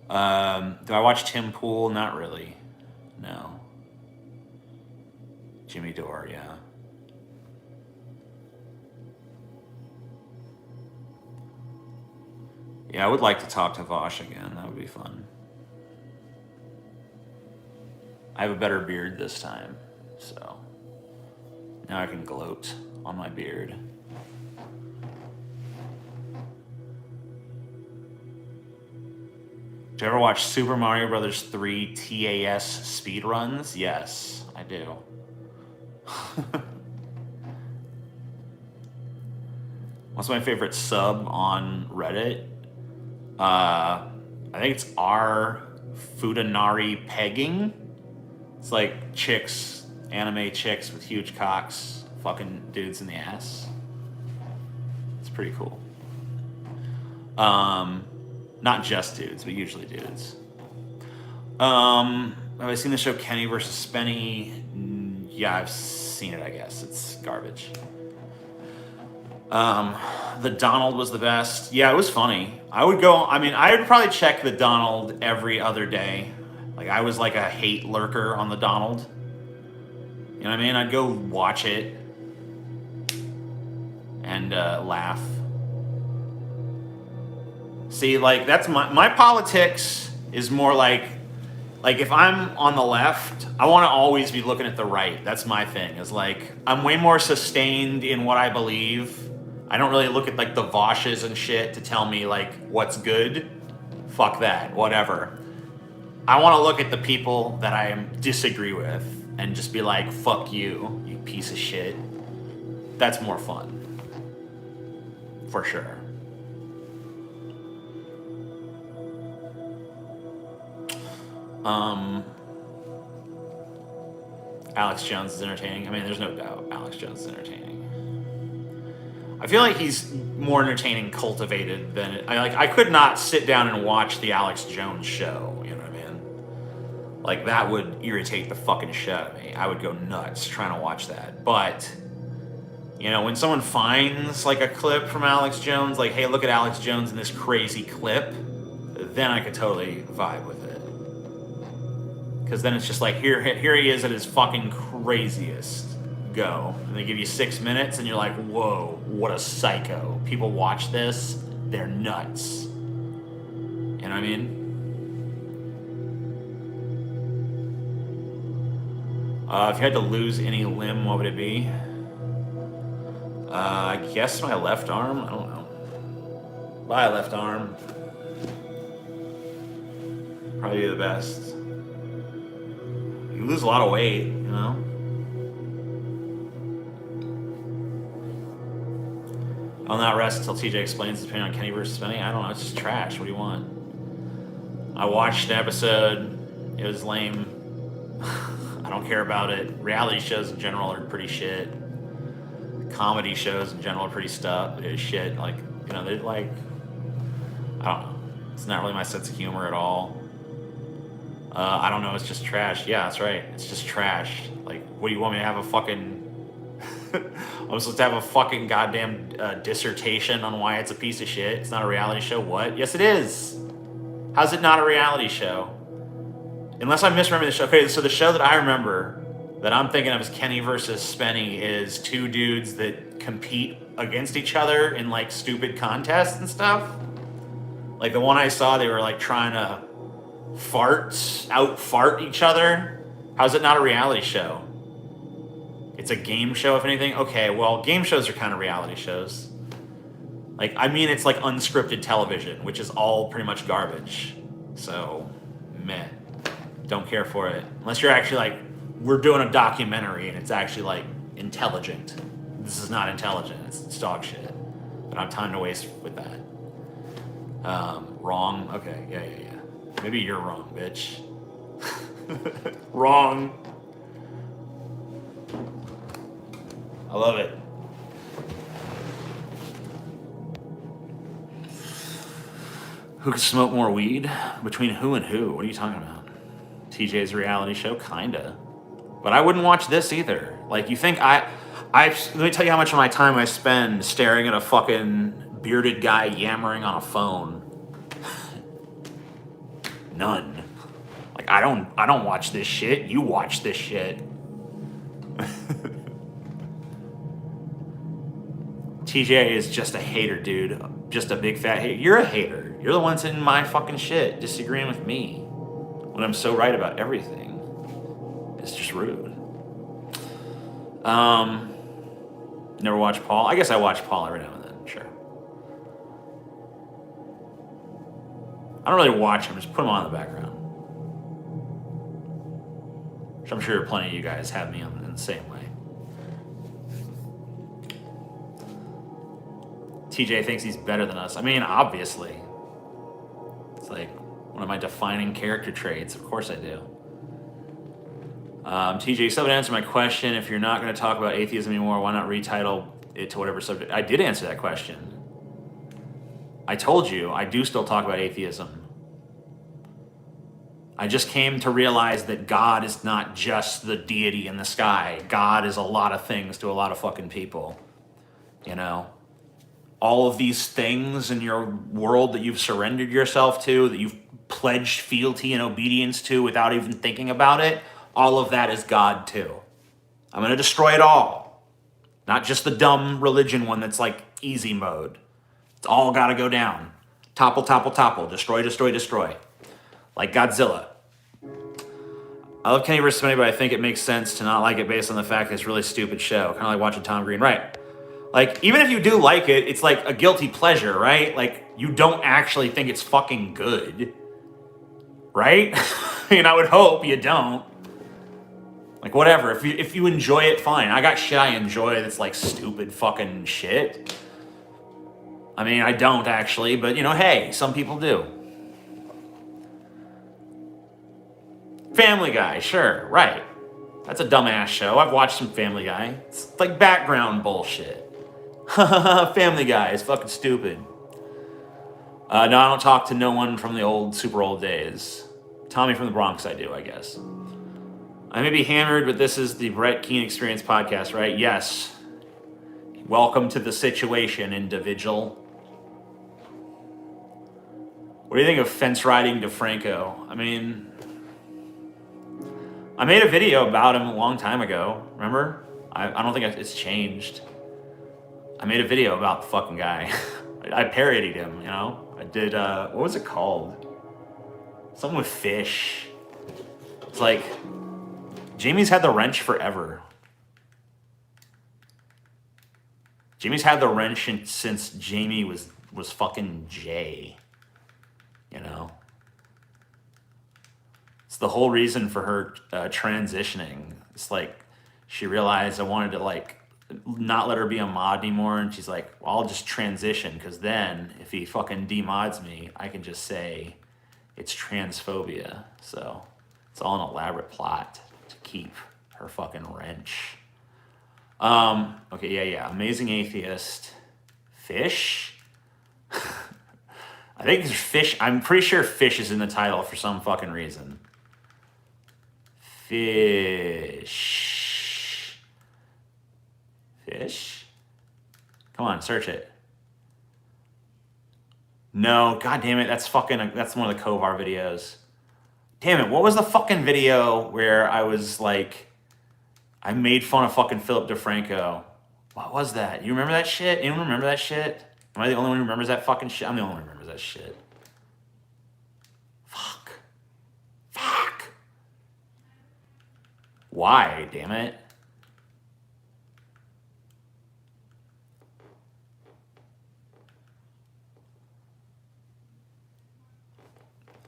Yeah. Do I watch Tim Pool? Not really. No. Jimmy Dore, yeah. Yeah, I would like to talk to Vosh again. That would be fun. I have a better beard this time, so now I can gloat on my beard. Do you ever watch Super Mario Brothers 3 TAS speedruns? Yes, I do. What's my favorite sub on Reddit? I think it's R Fudanari Pegging. It's like chicks, anime chicks with huge cocks, fucking dudes in the ass. It's pretty cool. Not just dudes, but usually dudes. Have I seen the show Kenny versus Spenny? Yeah, I've seen it, I guess. It's garbage. The Donald was the best. Yeah, it was funny. I would probably check the Donald every other day. Like, I was like a hate lurker on the Donald. You know what I mean? I'd go watch it and laugh. See, like, that's my politics is more like if I'm on the left, I want to always be looking at the right. That's my thing. Is like, I'm way more sustained in what I believe. I don't really look at like the Voshes and shit to tell me like what's good. Fuck that, whatever. I want to look at the people that I disagree with and just be like, fuck you, you piece of shit. That's more fun. For sure. Alex Jones is entertaining. I mean, there's no doubt Alex Jones is entertaining. I feel like he's more entertaining cultivated than I could not sit down and watch the Alex Jones show, you know what I mean? Like, that would irritate the fucking shit out of me. I would go nuts trying to watch that. But, you know, when someone finds like a clip from Alex Jones, like, hey, look at Alex Jones in this crazy clip, then I could totally vibe with it. Because then it's just like, here he is at his fucking craziest. Go. And they give you 6 minutes and you're like, whoa, what a psycho. People watch this, they're nuts. You know what I mean? If you had to lose any limb, what would it be? I guess my left arm? I don't know. Bye, left arm. Probably the best. You lose a lot of weight, you know? I'll not rest until TJ explains his opinion on Kenny versus Spenny. I don't know, it's just trash. What do you want? I watched an episode. It was lame. I don't care about it. Reality shows in general are pretty shit. Comedy shows in general are pretty shit. Like, you know, they're like, I don't know. It's not really my sense of humor at all. I don't know. It's just trash. Yeah, that's right. It's just trash. Like, what do you want me to have a fucking... I'm supposed to have a fucking goddamn dissertation on why it's a piece of shit. It's not a reality show. What? Yes, it is. How's it not a reality show? Unless I'm misremembering the show. Okay, so the show that I remember that I'm thinking of as Kenny versus Spenny is two dudes that compete against each other in like stupid contests and stuff. Like the one I saw, they were like trying to out-fart each other. How's it not a reality show? It's a game show, if anything? Okay, well, game shows are kind of reality shows. Like, I mean, it's like unscripted television, which is all pretty much garbage. So, meh. Don't care for it. Unless you're actually like, we're doing a documentary and it's actually like intelligent. This is not intelligent. It's dog shit. I don't have time to waste with that. Wrong? Okay, yeah. Maybe you're wrong, bitch. Wrong. I love it. Who could smoke more weed? Between who and who? What are you talking about? TJ's reality show? Kinda. But I wouldn't watch this either. Like, you think let me tell you how much of my time I spend staring at a fucking bearded guy yammering on a phone. None. Like, I don't watch this shit. You watch this shit. TJ is just a hater, dude. Just a big fat hater. You're a hater. You're the one that's in my fucking shit, disagreeing with me when I'm so right about everything. It's just rude. Never watched Paul. I guess I watch Paul every now and then. Sure. I don't really watch him. Just put him on in the background. Which I'm sure plenty of you guys have me on in the same way. TJ thinks he's better than us. I mean, obviously. It's like one of my defining character traits. Of course I do. TJ, you still haven't answered my question. If you're not going to talk about atheism anymore, why not retitle it to whatever subject? I did answer that question. I told you, I do still talk about atheism. I just came to realize that God is not just the deity in the sky. God is a lot of things to a lot of fucking people. You know? All of these things in your world that you've surrendered yourself to, that you've pledged fealty and obedience to without even thinking about it, all of that is God too. I'm going to destroy it all. Not just the dumb religion one that's like easy mode. It's all got to go down. Topple, topple, topple. Destroy, destroy, destroy. Like Godzilla. I love Kenny vs. Spenny, but I think it makes sense to not like it based on the fact that it's a really stupid show. Kind of like watching Tom Green. Right. Like, even if you do like it, it's like a guilty pleasure, right? Like, you don't actually think it's fucking good. Right? I mean, I would hope you don't. Like, whatever. If you enjoy it, fine. I got shit I enjoy that's like stupid fucking shit. I mean, I don't actually, but you know, hey, some people do. Family Guy, sure, right. That's a dumbass show. I've watched some Family Guy. It's like background bullshit. Family Guy is fucking stupid. No, I don't talk to no one from the old, super old days. Tommy from the Bronx, I do, I guess. I may be hammered, but this is the Brett Keane Experience podcast, right? Yes. Welcome to the situation, individual. What do you think of fence riding DeFranco? I mean, I made a video about him a long time ago. Remember? I don't think it's changed. I made a video about the fucking guy. I parodied him, you know? I did, what was it called? Something with fish. It's like, Jamie's had the wrench forever. Jamie's had the wrench since Jamie was was fucking Jay, you know? It's the whole reason for her transitioning. It's like she realized I wanted to like not let her be a mod anymore, and she's like, well, I'll just transition, because then if he fucking demods me, I can just say it's transphobia. So it's all an elaborate plot to keep her fucking wrench. Okay, yeah. Amazing Atheist. Fish? I think there's fish. I'm pretty sure fish is in the title for some fucking reason. Fish. Fish? Come on, search it. No, god damn it, that's one of the Kovar videos. Damn it, what was the fucking video where I was like, I made fun of fucking Philip DeFranco? What was that? You remember that shit? Anyone remember that shit? Am I the only one who remembers that fucking shit? I'm the only one who remembers that shit. Fuck. Why, damn it?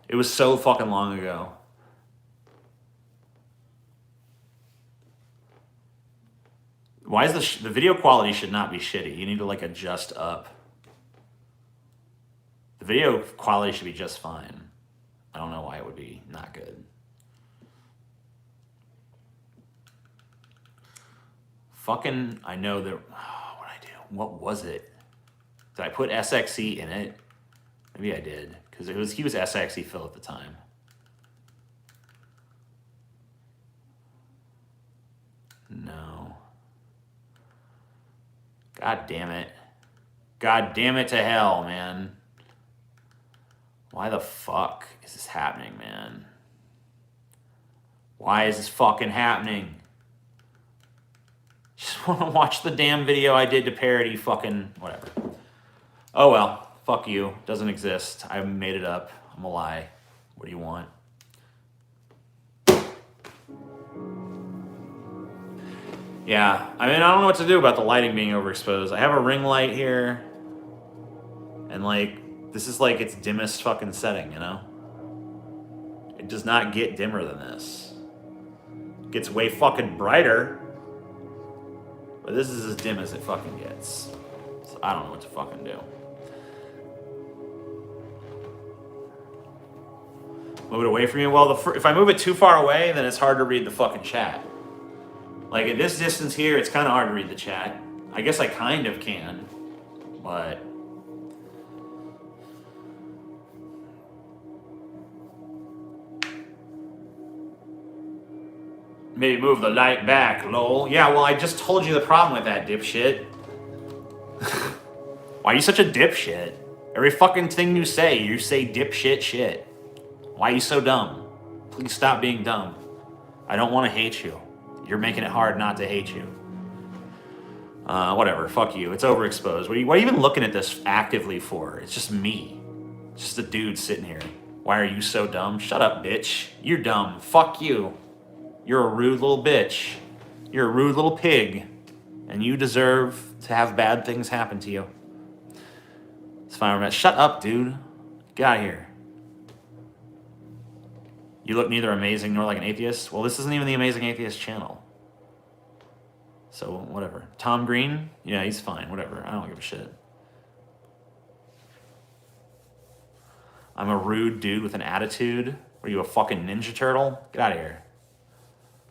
It was so fucking long ago. Why is the video quality should not be shitty? You need to like adjust up. The video quality should be just fine. I don't know why it would be not good. Fucking, I know that. Oh, what did I do? What was it? Did I put SXE in it? Maybe I did, because he was SXE Phil at the time. No. God damn it. God damn it to hell, man. Why the fuck is this happening, man? Why is this fucking happening? Just want to watch the damn video I did to parody fucking whatever. Oh well, fuck you. Doesn't exist. I made it up. I'm a lie. What do you want? Yeah, I mean, I don't know what to do about the lighting being overexposed. I have a ring light here, and like, this is like its dimmest fucking setting, you know? It does not get dimmer than this. It gets way fucking brighter, but this is as dim as it fucking gets. So I don't know what to fucking do. Move it away from you? Well, if I move it too far away, then it's hard to read the fucking chat. Like, at this distance here, it's kind of hard to read the chat. I guess I kind of can, but... Maybe move the light back, lol. Yeah, well, I just told you the problem with that, dipshit. Why are you such a dipshit? Every fucking thing you say dipshit shit. Why are you so dumb? Please stop being dumb. I don't want to hate you. You're making it hard not to hate you. Whatever, fuck you. It's overexposed. What are you even looking at this actively for? It's just me. It's just a dude sitting here. Why are you so dumb? Shut up, bitch. You're dumb. Fuck you. You're a rude little bitch. You're a rude little pig. And you deserve to have bad things happen to you. It's fine. Shut up, dude. Get out of here. You look neither amazing nor like an atheist. Well, this isn't even the Amazing Atheist channel. So, whatever. Tom Green? Yeah, he's fine. Whatever. I don't give a shit. I'm a rude dude with an attitude. Are you a fucking Ninja Turtle? Get out of here.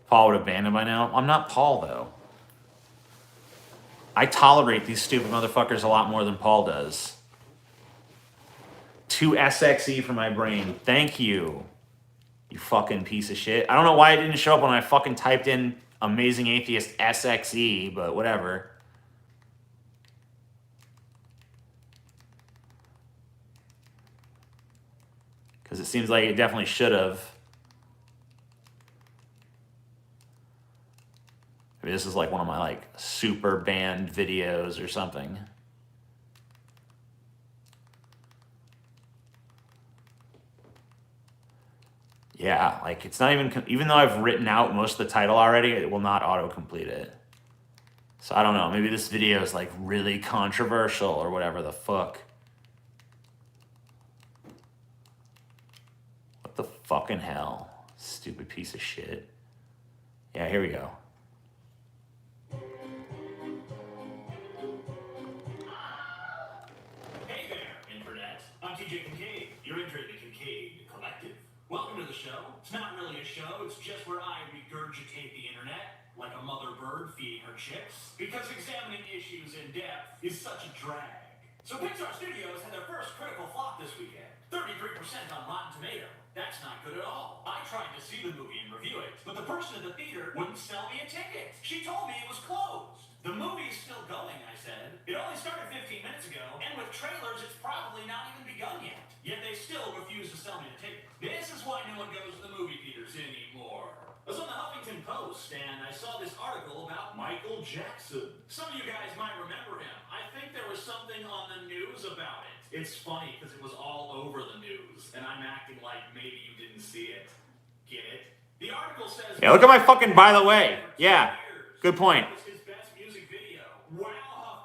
Paul would have banned him by now. I'm not Paul, though. I tolerate these stupid motherfuckers a lot more than Paul does. 2 SXE for my brain. Thank you. You fucking piece of shit. I don't know why it didn't show up when I fucking typed in Amazing Atheist SXE, but whatever. Because it seems like it definitely should have. Maybe this is like one of my like super banned videos or something. Yeah, like it's not even though I've written out most of the title already, it will not auto-complete it. So I don't know, maybe this video is like really controversial or whatever the fuck. Fucking hell. Stupid piece of shit. Yeah, here we go. Hey there, Internet. I'm TJ Kincaid. You're entering the Kincaid Collective. Welcome to the show. It's not really a show, it's just where I regurgitate the internet like a mother bird feeding her chicks. Because examining issues in depth is such a drag. So Pixar Studios had their first critical flop this weekend. 33% on Rotten Tomato. That's not good at all. I tried to see the movie and review it, but the person at the theater wouldn't sell me a ticket. She told me it was closed. The movie's still going, I said. It only started 15 minutes ago, and with trailers, it's probably not even begun yet. Yet they still refuse to sell me the ticket. This is why no one goes to the movie theaters anymore. I was on the Huffington Post, and I saw this article about Michael Jackson. Some of you guys might remember him. I think there was something on the news about it. It's funny because it was all over the news, and I'm acting like maybe you didn't see it. Get it? The article says... Yeah, look at my fucking, by the way. Yeah, good point. Wow.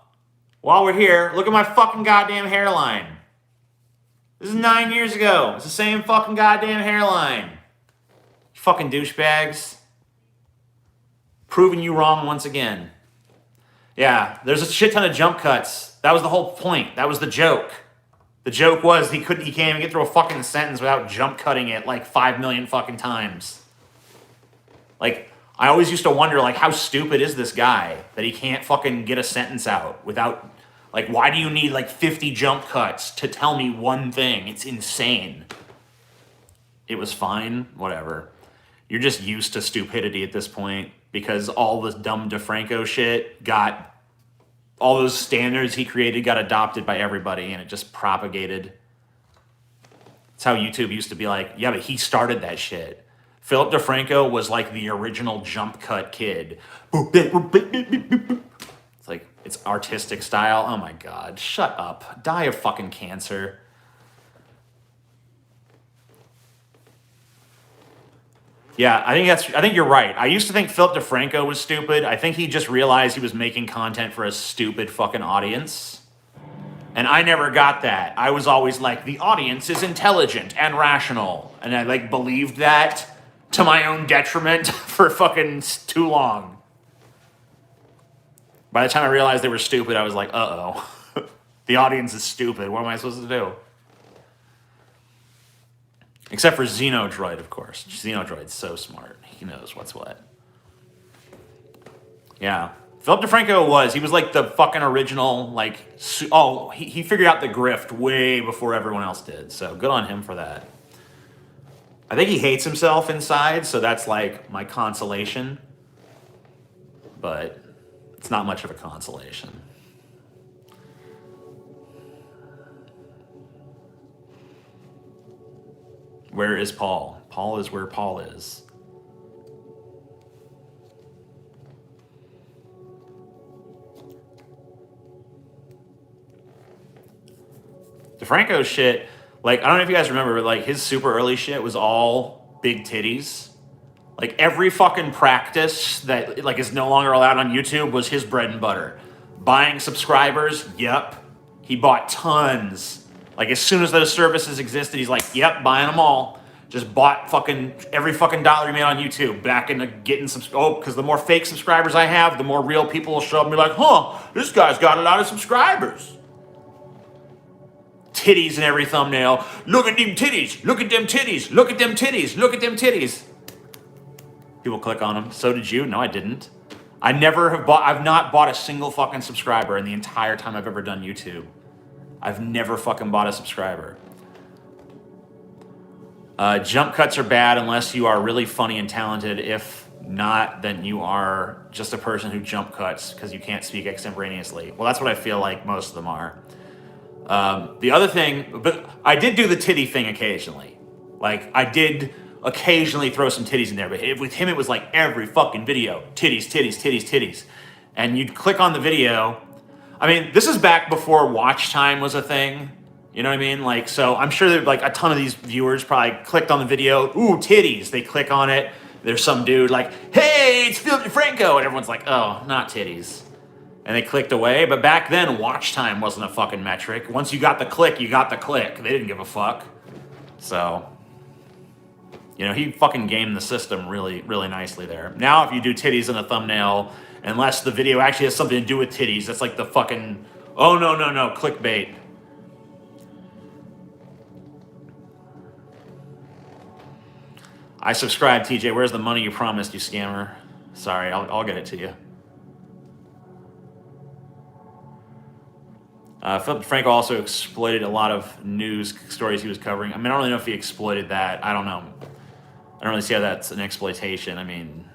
While we're here, look at my fucking goddamn hairline. This is 9 years ago. It's the same fucking goddamn hairline. Fucking douchebags. Proving you wrong once again. Yeah, there's a shit ton of jump cuts. That was the whole point. That was the joke. The joke was he can't even get through a fucking sentence without jump cutting it like 5 million fucking times. Like, I always used to wonder, like, how stupid is this guy that he can't fucking get a sentence out without, like, why do you need, like, 50 jump cuts to tell me one thing? It's insane. It was fine, whatever. You're just used to stupidity at this point because all this dumb DeFranco shit all those standards he created got adopted by everybody and it just propagated. That's how YouTube used to be like, yeah, but he started that shit. Philip DeFranco was like the original jump cut kid. It's like, it's artistic style. Oh my God, shut up. Die of fucking cancer. Yeah, I think you're right. I used to think Philip DeFranco was stupid. I think he just realized he was making content for a stupid fucking audience. And I never got that. I was always like, the audience is intelligent and rational. And I like believed that to my own detriment for fucking too long. By the time I realized they were stupid, I was like, uh-oh. The audience is stupid. What am I supposed to do? Except for Xenodroid, of course. Xenodroid's so smart. He knows what's what. Yeah. Philip DeFranco he was like the fucking original, like, he figured out the grift way before everyone else did. So good on him for that. I think he hates himself inside, so that's like my consolation. But it's not much of a consolation. Where is Paul? Paul is where Paul is. DeFranco's shit, like, I don't know if you guys remember, but like his super early shit was all big titties. Like every fucking practice that like is no longer allowed on YouTube was his bread and butter. Buying subscribers, yep. He bought tons. Like as soon as those services existed, he's like, yep, buying them all. Just bought fucking every fucking dollar he made on YouTube back into getting some. Oh, because the more fake subscribers I have, the more real people will show up and be like, huh, this guy's got a lot of subscribers. Titties in every thumbnail. Look at them titties. Look at them titties. Look at them titties. Look at them titties. People click on them. So did you? No, I didn't. I've not bought a single fucking subscriber in the entire time I've ever done YouTube. I've never fucking bought a subscriber. Jump cuts are bad unless you are really funny and talented. If not, then you are just a person who jump cuts because you can't speak extemporaneously. Well, that's what I feel like most of them are. The other thing, but I did do the titty thing occasionally. Like, I did occasionally throw some titties in there, but with him it was like every fucking video, titties, titties, titties, titties. And you'd click on the video. I mean, this is back before watch time was a thing. You know what I mean? Like, so I'm sure that like a ton of these viewers probably clicked on the video, ooh, titties. They click on it. There's some dude like, hey, it's Philip DeFranco. And everyone's like, oh, not titties. And they clicked away. But back then, watch time wasn't a fucking metric. Once you got the click, you got the click. They didn't give a fuck. So, You know, he fucking gamed the system really, really nicely there. Now, if you do titties in a thumbnail, unless the video actually has something to do with titties, that's like the fucking, oh, no, no, no, clickbait. I subscribe, TJ. Where's the money you promised, you scammer? Sorry, I'll get it to you. Philip DeFranco also exploited a lot of news stories he was covering. I mean, I don't really know if he exploited that. I don't know. I don't really see how that's an exploitation. I mean,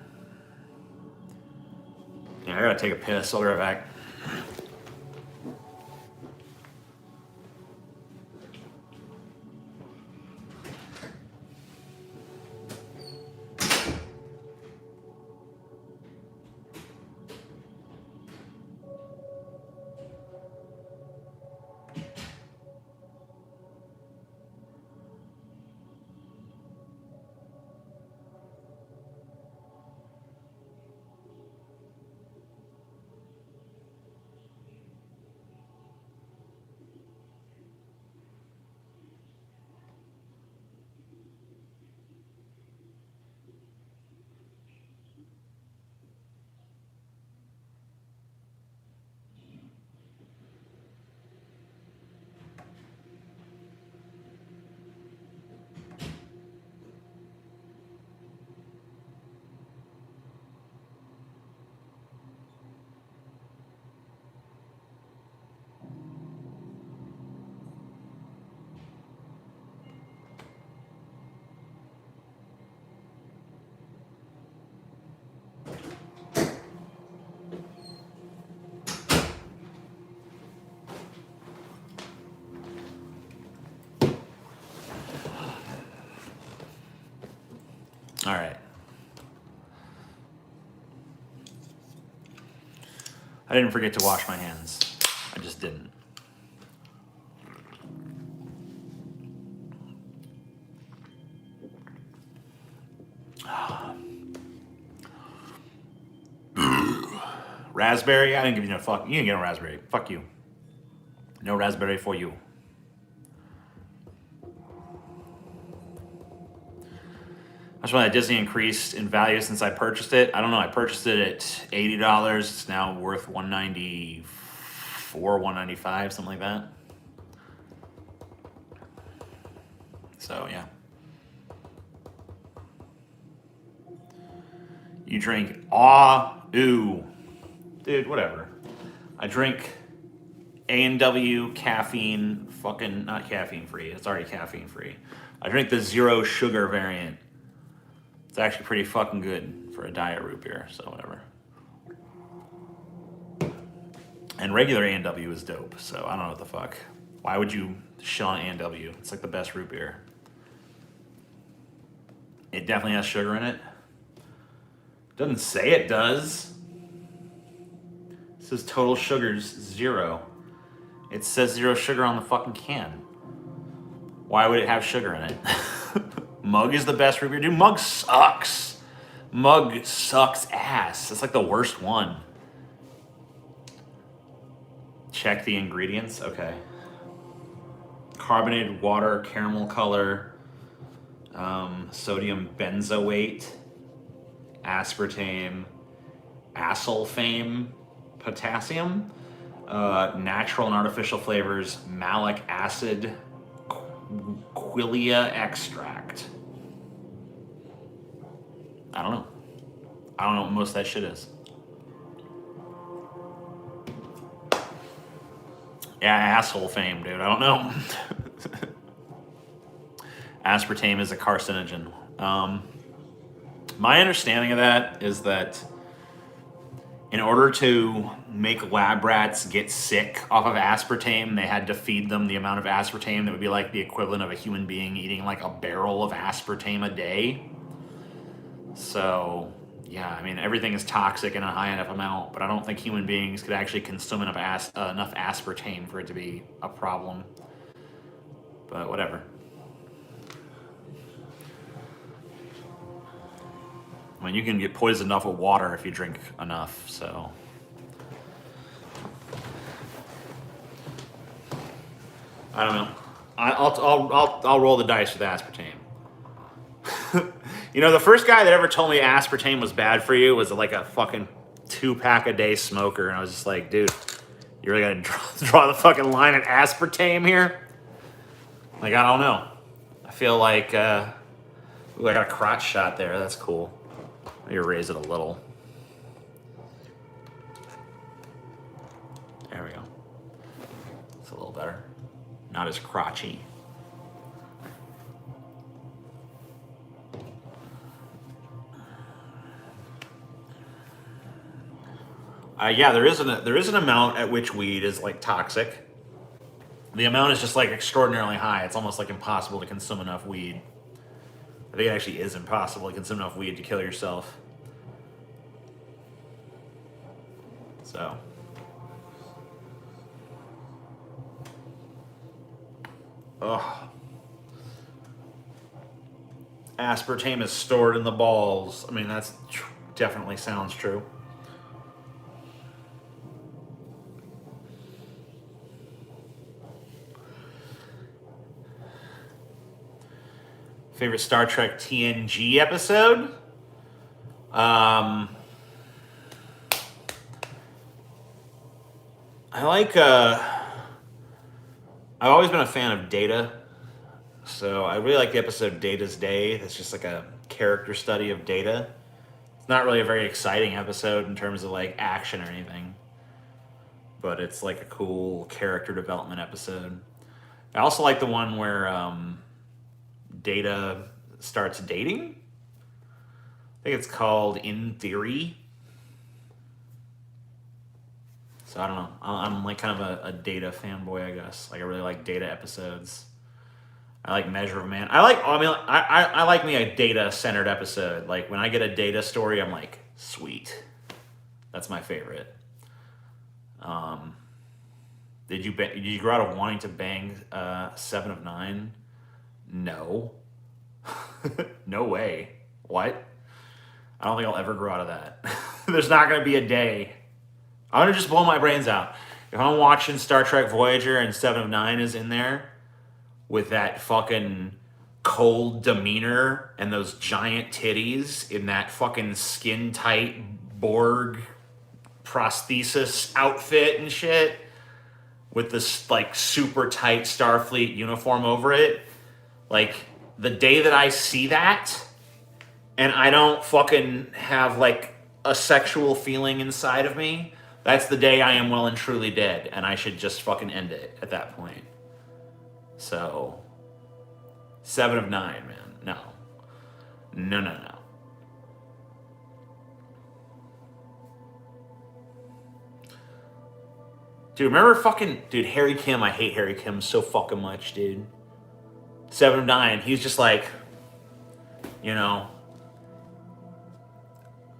yeah, I gotta take a piss. I'll be right back. All right. I didn't forget to wash my hands. I just didn't. Raspberry? I didn't give you no fuck. You didn't get a raspberry. Fuck you. No raspberry for you. That's why Disney increased in value since I purchased it. I don't know. I purchased it at $80. It's now worth $194, $195, something like that. So yeah. You drink ooh. Dude, whatever. I drink A&W caffeine, fucking not caffeine free. It's already caffeine free. I drink the zero sugar variant. It's actually pretty fucking good for a diet root beer, so whatever. And regular A&W is dope, so I don't know what the fuck. Why would you shit on A&W? It's like the best root beer. It definitely has sugar in it. Doesn't say it does. It says total sugar's 0. It says 0 sugar on the fucking can. Why would it have sugar in it? Mug is the best root beer. Dude, Mug sucks. Mug sucks ass. It's like the worst one. Check the ingredients. Okay. Carbonated water, caramel color, sodium benzoate, aspartame, acesulfame, potassium, natural and artificial flavors, malic acid, quillia extract. I don't know. I don't know what most of that shit is. Yeah, asshole fame, dude. I don't know. Aspartame is a carcinogen. My understanding of that is that in order to make lab rats get sick off of aspartame, they had to feed them the amount of aspartame that would be like the equivalent of a human being eating like a barrel of aspartame a day. So, yeah, I mean, everything is toxic in a high enough amount, but I don't think human beings could actually consume enough aspartame for it to be a problem. But whatever. I mean, you can get poisoned off of water if you drink enough, so. I don't know. I'll roll the dice with aspartame. You know, the first guy that ever told me aspartame was bad for you was like a fucking 2-pack-a-day smoker. And I was just like, dude, you're really gonna draw the fucking line at aspartame here? Like, I don't know. I feel like, ooh, I got a crotch shot there. That's cool. Maybe raise it a little. There we go. It's a little better. Not as crotchy. Yeah, there is an amount at which weed is like toxic. The amount is just like extraordinarily high. It's almost like impossible to consume enough weed. I think it actually is impossible to consume enough weed to kill yourself. So. Ugh. Aspartame is stored in the balls. I mean, that's definitely sounds true. Favorite Star Trek TNG episode? I like, I've always been a fan of Data. So I really like the episode Data's Day. That's just like a character study of Data. It's not really a very exciting episode in terms of like action or anything. But it's like a cool character development episode. I also like the one where, Data starts dating. I think it's called In Theory. So I don't know. I'm like kind of a Data fanboy, I guess. Like I really like Data episodes. I like Measure of Man. I like me a Data centered episode. Like when I get a Data story, I'm like, sweet. That's my favorite. Did you grow out of wanting to bang 7 of 9? No. No way. What? I don't think I'll ever grow out of that. There's not going to be a day. I'm going to just blow my brains out. If I'm watching Star Trek Voyager and 7 of 9 is in there with that fucking cold demeanor and those giant titties in that fucking skin-tight Borg prosthesis outfit and shit with this like super tight Starfleet uniform over it, like the day that I see that and I don't fucking have like a sexual feeling inside of me, that's the day I am well and truly dead and I should just fucking end it at that point. So 7 of 9, man. No. Dude, remember dude, Harry Kim, I hate Harry Kim so fucking much, dude. 7 of 9, he's just like, you know,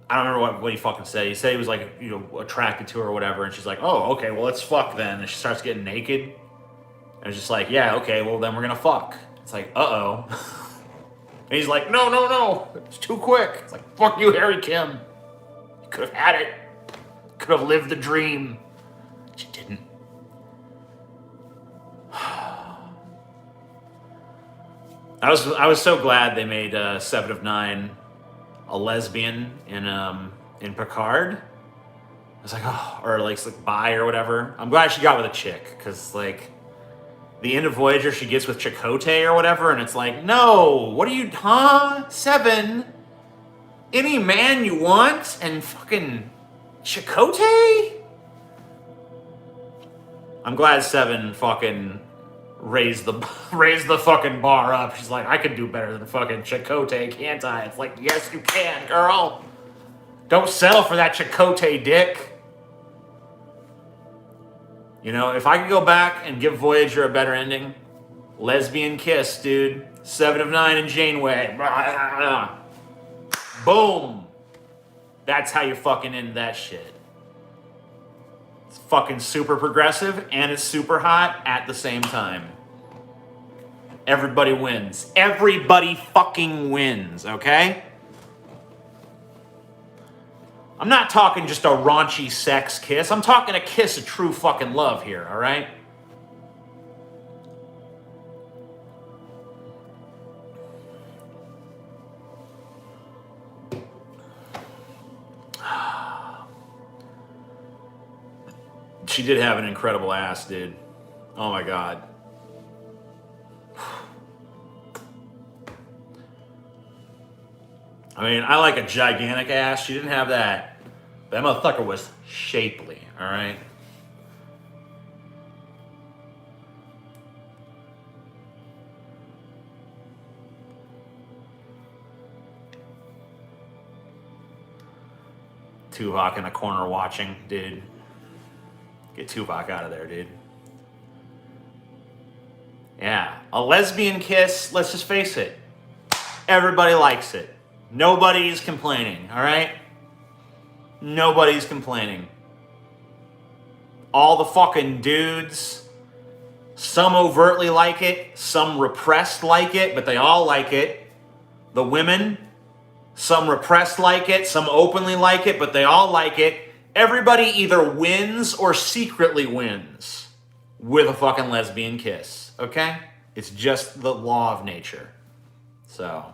I don't remember what he fucking said. He said he was like, you know, attracted to her or whatever, and she's like, oh, okay, well, let's fuck then. And she starts getting naked. And it's just like, yeah, okay, well, then we're gonna fuck. It's like, uh-oh. And he's like, no, it's too quick. It's like, fuck you, Harry Kim. You could have had it. Could have lived the dream. But you didn't. I was so glad they made 7 of 9 a lesbian in Picard. I was like, oh, or like bi or whatever. I'm glad she got with a chick, because like the end of Voyager, she gets with Chakotay or whatever, and it's like, no, what are you, 7? Any man you want, and fucking Chakotay? I'm glad 7 fucking raised the fucking bar up. She's like, I could do better than fucking Chakotay, can't I? It's like, yes, you can, girl. Don't settle for that Chakotay dick. You know, if I could go back and give Voyager a better ending, lesbian kiss, dude. 7 of 9 and Janeway. Boom. That's how you fucking end that shit. It's fucking super progressive and it's super hot at the same time. Everybody wins. Everybody fucking wins, okay? I'm not talking just a raunchy sex kiss. I'm talking a kiss of true fucking love here, all right? She did have an incredible ass, dude. Oh my god. I mean, I like a gigantic ass. She didn't have that. That motherfucker was shapely, all right? Tuvok in the corner watching, dude. Get Tuvok out of there, dude. Yeah, a lesbian kiss, let's just face it. Everybody likes it. Nobody's complaining, all right? Nobody's complaining. All the fucking dudes, some overtly like it, some repressed like it, but they all like it. The women, some repressed like it, some openly like it, but they all like it. Everybody either wins or secretly wins with a fucking lesbian kiss, okay? It's just the law of nature. So...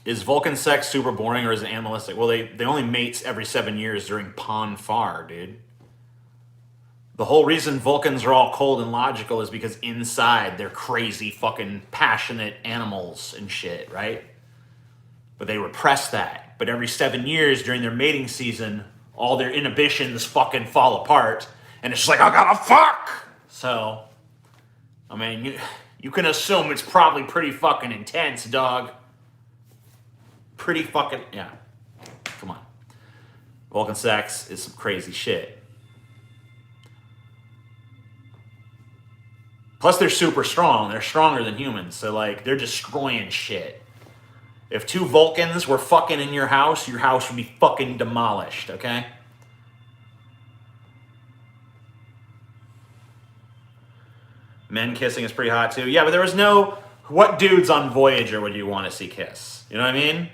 Is Vulcan sex super boring or is it animalistic? Well, they only mates every 7 years during Pon farr, dude. The whole reason Vulcans are all cold and logical is because inside they're crazy fucking passionate animals and shit, right? But they repress that. But every 7 years during their mating season, all their inhibitions fucking fall apart. And it's just like, I gotta fuck! So, I mean, you can assume it's probably pretty fucking intense, dog. Pretty fucking, yeah. Come on. Vulcan sex is some crazy shit. Plus, they're super strong. They're stronger than humans. So, like, they're destroying shit. If 2 Vulcans were fucking in your house would be fucking demolished, okay? Men kissing is pretty hot, too. Yeah, but there was no... What dudes on Voyager would you want to see kiss? You know what I mean?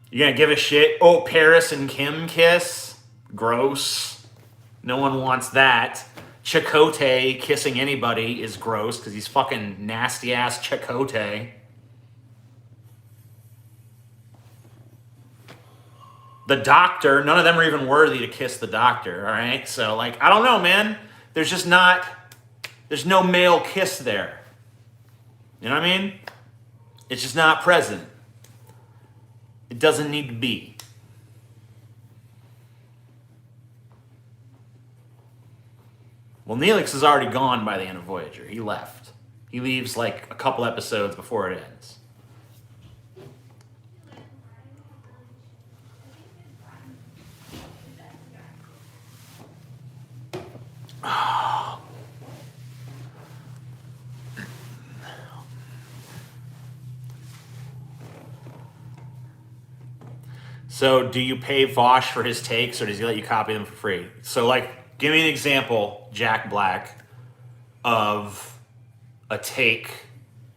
You gonna give a shit? Oh, Paris and Kim kiss? Gross. No one wants that. Chakotay kissing anybody is gross because he's fucking nasty ass Chakotay. The Doctor, none of them are even worthy to kiss the Doctor, all right? So, like, I don't know, man. There's just not, there's no male kiss there. You know what I mean? It's just not present. It doesn't need to be. Well, Neelix is already gone by the end of Voyager. He left. He leaves like a couple episodes before it ends. So do you pay Vosh for his takes or does he let you copy them for free? So like, give me an example, Jack Black, of a take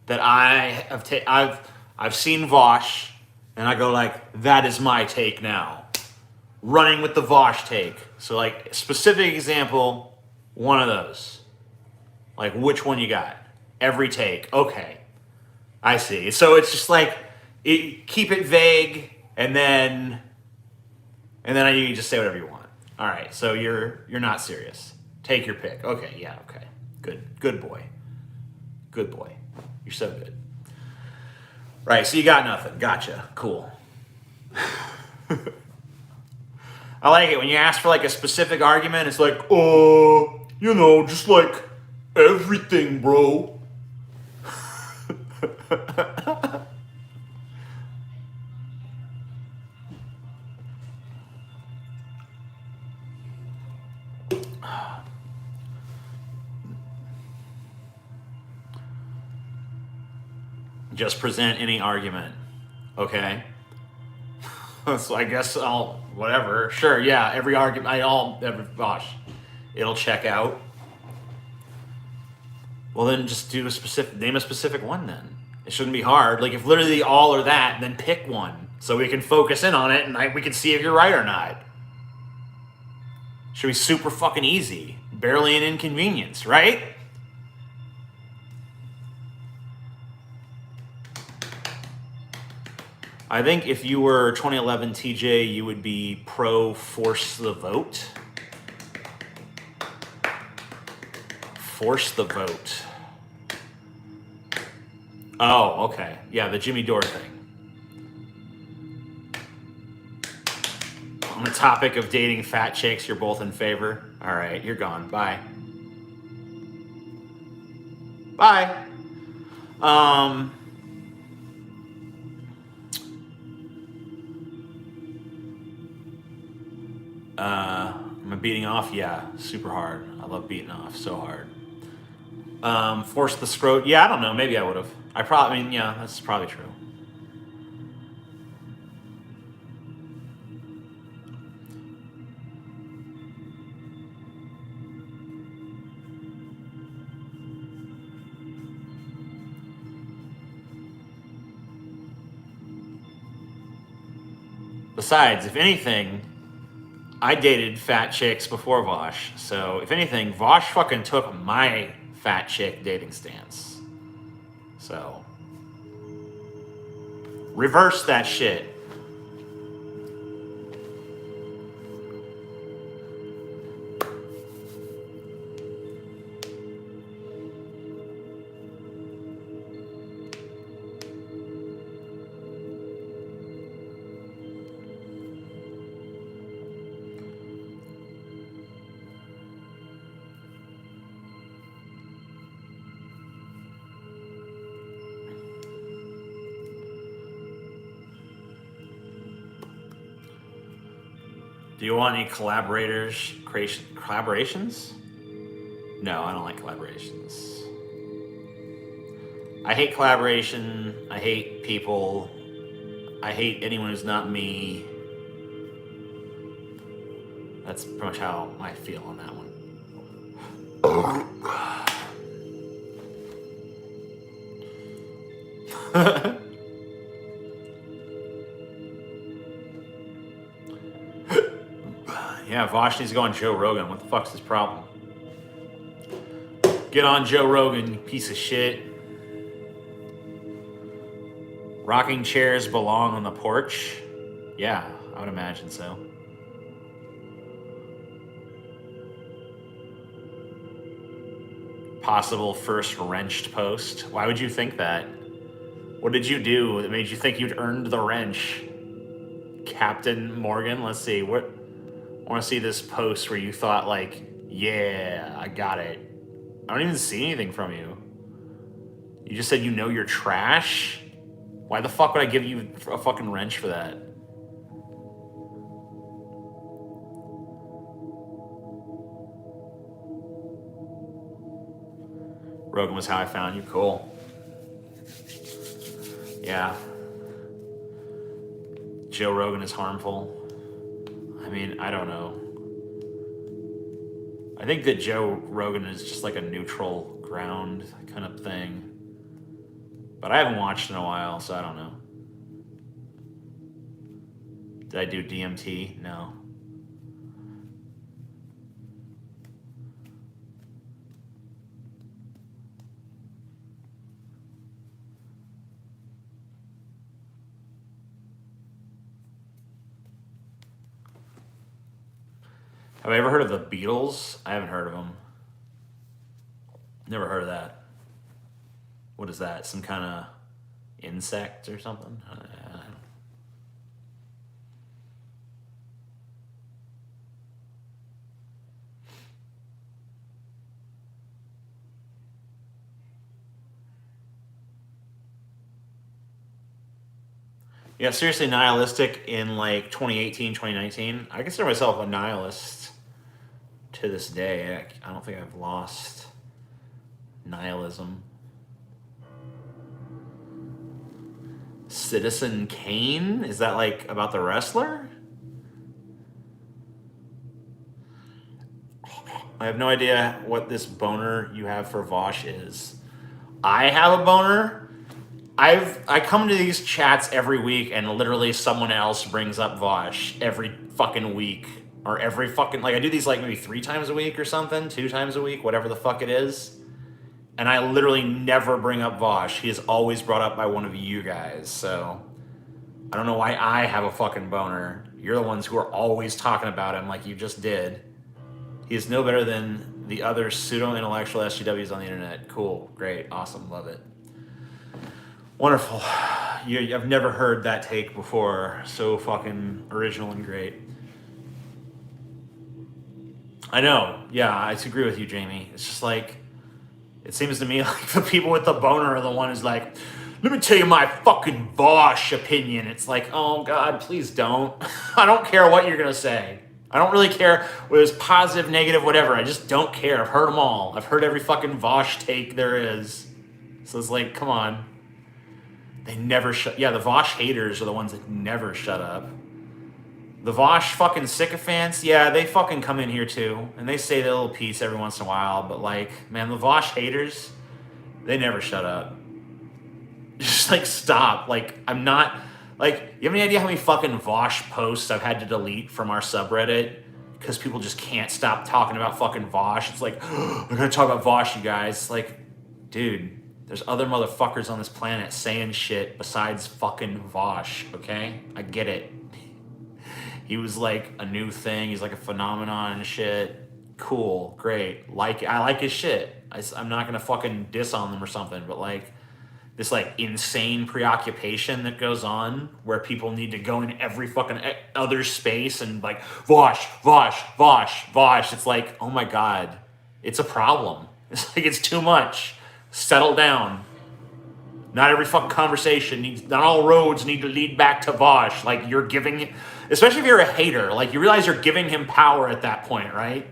that I've seen Vosh and I go like, that is my take now. Running with the Vosh take. So like, specific example, one of those. Like, which one you got? Every take. Okay. I see. So it's just like, keep it vague. And then you can just say whatever you want. All right, so you're not serious. Take your pick. Okay, yeah, okay. Good boy. Good boy. You're so good. Right, so you got nothing. Gotcha. Cool. I like it when you ask for like a specific argument. It's like, just like everything, bro. Just present any argument, okay? So I guess whatever. Sure, yeah, every argument, gosh, it'll check out. Well, then just name a specific one then. It shouldn't be hard. Like, if literally all are that, then pick one so we can focus in on it and we can see if you're right or not. Should be super fucking easy. barely an inconvenience, right? I think if you were 2011 TJ, you would be pro force the vote. Force the vote. Oh, okay. Yeah, the Jimmy Dore thing. On the topic of dating fat chicks, you're both in favor. All right, you're gone. Bye. Bye. Am I beating off? Yeah, super hard. I love beating off so hard. Force the scrot. Yeah, I don't know. Maybe I would have. I mean, yeah, that's probably true. Besides, if anything, I dated fat chicks before Vosh. So, if anything, Vosh fucking took my fat chick dating stance. So, reverse that shit. Do you want any collaborations? No, I don't like collaborations. I hate collaboration. I hate people. I hate anyone who's not me. That's pretty much how I feel on that one. Yeah, Vosh needs to go on Joe Rogan. What the fuck's his problem? Get on Joe Rogan, you piece of shit. Rocking chairs belong on the porch? Yeah, I would imagine so. Possible first wrenched post. Why would you think that? What did you do that made you think you'd earned the wrench? Captain Morgan, let's see. What? I want to see this post where you thought like, yeah, I got it. I don't even see anything from you. You just said you know you're trash? Why the fuck would I give you a fucking wrench for that? Rogan was how I found you. Cool. Yeah. Joe Rogan is harmful. I mean, I don't know. I think that Joe Rogan is just like a neutral ground kind of thing. But I haven't watched in a while, so I don't know. Did I do DMT? No. Have I ever heard of the Beatles? I haven't heard of them. Never heard of that. What is that? Some kind of insect or something? I don't know. Yeah, seriously nihilistic in like 2018, 2019. I consider myself a nihilist to this day. I don't think I've lost nihilism. Citizen Kane? Is that like about the wrestler? I have no idea what this boner you have for Vosh is. I have a boner. I come to these chats every week and literally someone else brings up Vosh every fucking week. or every fucking, like I do these like maybe 3 times a week or something, 2 times a week, whatever the fuck it is. And I literally never bring up Vosh. He is always brought up by one of you guys. So I don't know why I have a fucking boner. You're the ones who are always talking about him like you just did. He is no better than the other pseudo-intellectual SJWs on the internet. Cool, great, awesome, love it. Wonderful. I've never heard that take before. So fucking original and great. I know. Yeah, I agree with you, Jamie. It's just like, it seems to me like the people with the boner are the one who's like, let me tell you my fucking Vosh opinion. It's like, oh God, please don't. I don't care what you're gonna say. I don't really care whether it's positive, negative, whatever. I just don't care. I've heard them all. I've heard every fucking Vosh take there is. So it's like, come on. They never shut. Yeah, the Vosh haters are the ones that never shut up. The Vosh fucking sycophants, yeah, they fucking come in here too, and they say their little piece every once in a while, but like, man, the Vosh haters, they never shut up. Just like, stop. Like, I'm not, like, you have any idea how many fucking Vosh posts I've had to delete from our subreddit? Because people just can't stop talking about fucking Vosh. It's like, oh, we're gonna talk about Vosh, you guys. It's like, dude, there's other motherfuckers on this planet saying shit besides fucking Vosh, okay? I get it. He was like a new thing. He's like a phenomenon and shit. Cool, great. I like his shit. I'm not gonna fucking diss on them or something, but like this like insane preoccupation that goes on where people need to go in every fucking other space and like Vosh, Vosh, Vosh, Vosh. It's like, oh my God, it's a problem. It's like, it's too much. Settle down. Not every fucking conversation needs, not all roads need to lead back to Vosh. Like, you're giving, especially if you're a hater, like, you realize you're giving him power at that point, right?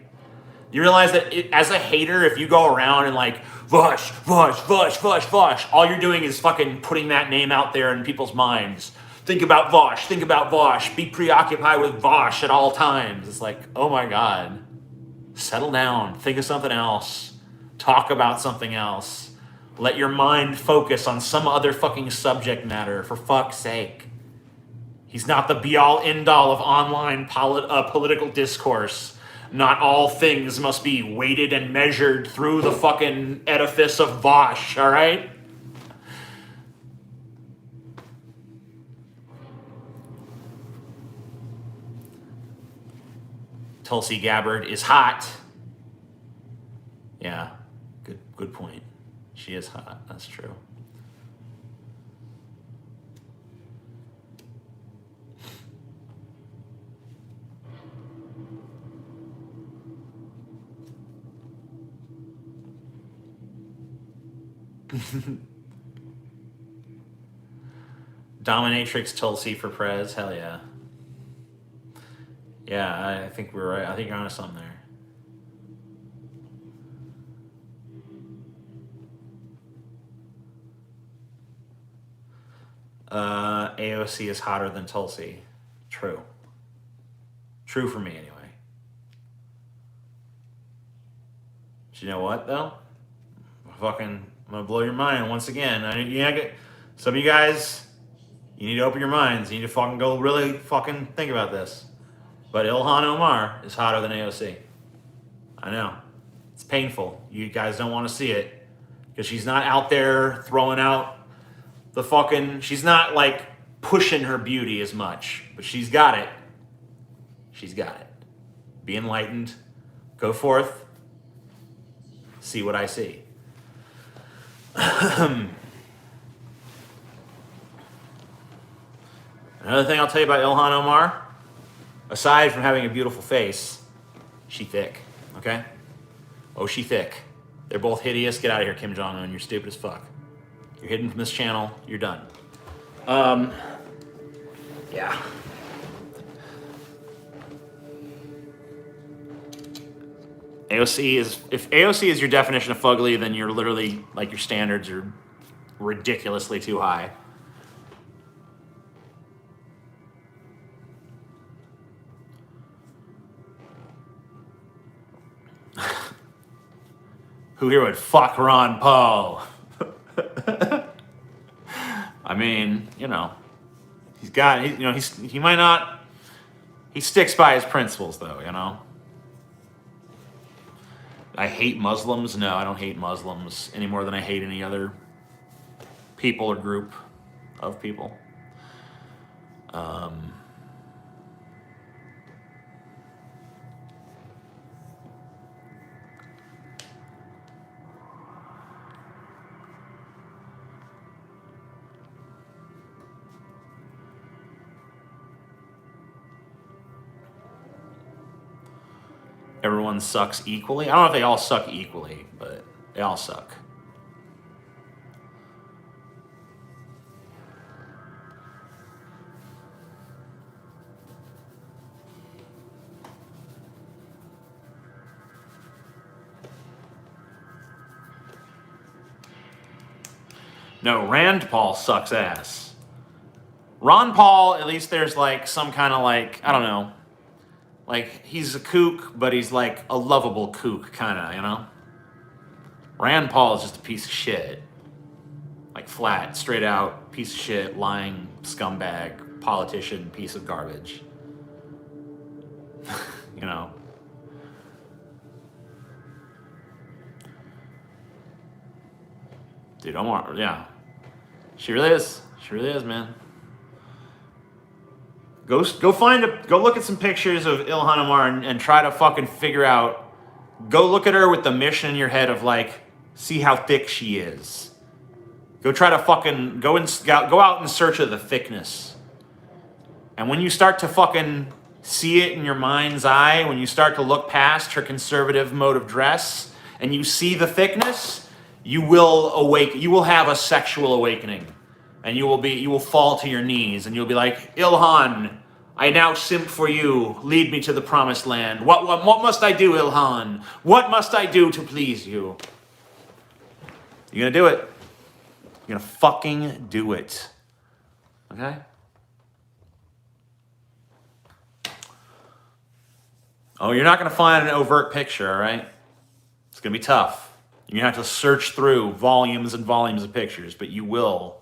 You realize that as a hater, if you go around and like, Vosh, Vosh, Vosh, Vosh, Vosh, all you're doing is fucking putting that name out there in people's minds. Think about Vosh, think about Vosh, be preoccupied with Vosh at all times. It's like, oh my God, settle down, think of something else, talk about something else. Let your mind focus on some other fucking subject matter, for fuck's sake. He's not the be-all, end-all of online political discourse. Not all things must be weighted and measured through the fucking edifice of Vosh, all right? Tulsi Gabbard is hot. Yeah, good point. She is hot, that's true. Dominatrix Tulsi for Prez, hell yeah. Yeah, I think we're right. I think you're onto something there. AOC is hotter than Tulsi. True. True for me, anyway. But you know what, though? I'm gonna blow your mind once again. Some of you guys, you need to open your minds. You need to fucking go really fucking think about this. But Ilhan Omar is hotter than AOC. I know. It's painful. You guys don't want to see it. Because she's not out there throwing out the fucking... She's not, like, pushing her beauty as much. But she's got it. She's got it. Be enlightened. Go forth. See what I see. Another thing I'll tell you about Ilhan Omar, aside from having a beautiful face, she thick, okay? Oh, she thick. They're both hideous. Get out of here, Kim Jong-un. You're stupid as fuck. You're hidden from this channel. You're done. Yeah. AOC is, if AOC is your definition of fugly, then you're literally, like, your standards are ridiculously too high. Who here would fuck Ron Paul? I mean, you know, he might not He sticks by his principles, though, you know? I hate Muslims. No, I don't hate Muslims any more than I hate any other people or group of people. Everyone sucks equally. I don't know if they all suck equally, but they all suck. No, Rand Paul sucks ass. Ron Paul, at least there's like some kind of like, I don't know. Like, he's a kook, but he's like a lovable kook, kind of, you know? Rand Paul is just a piece of shit. Like, flat, straight out, piece of shit, lying, scumbag, politician, piece of garbage. You know? Dude, Omar, yeah. She really is. She really is, man. Go look at some pictures of Ilhan Omar and try to fucking figure out. Go look at her with the mission in your head of like, see how thick she is. Go try to fucking go out in search of the thickness. And when you start to fucking see it in your mind's eye, when you start to look past her conservative mode of dress, and you see the thickness, you will awake. You will have a sexual awakening. And you will fall to your knees and you'll be like, Ilhan, I now simp for you. Lead me to the promised land. What must I do, Ilhan? What must I do to please you? You're gonna do it. You're gonna fucking do it. Okay? Oh, you're not gonna find an overt picture, all right? It's gonna be tough. You're gonna have to search through volumes and volumes of pictures, but you will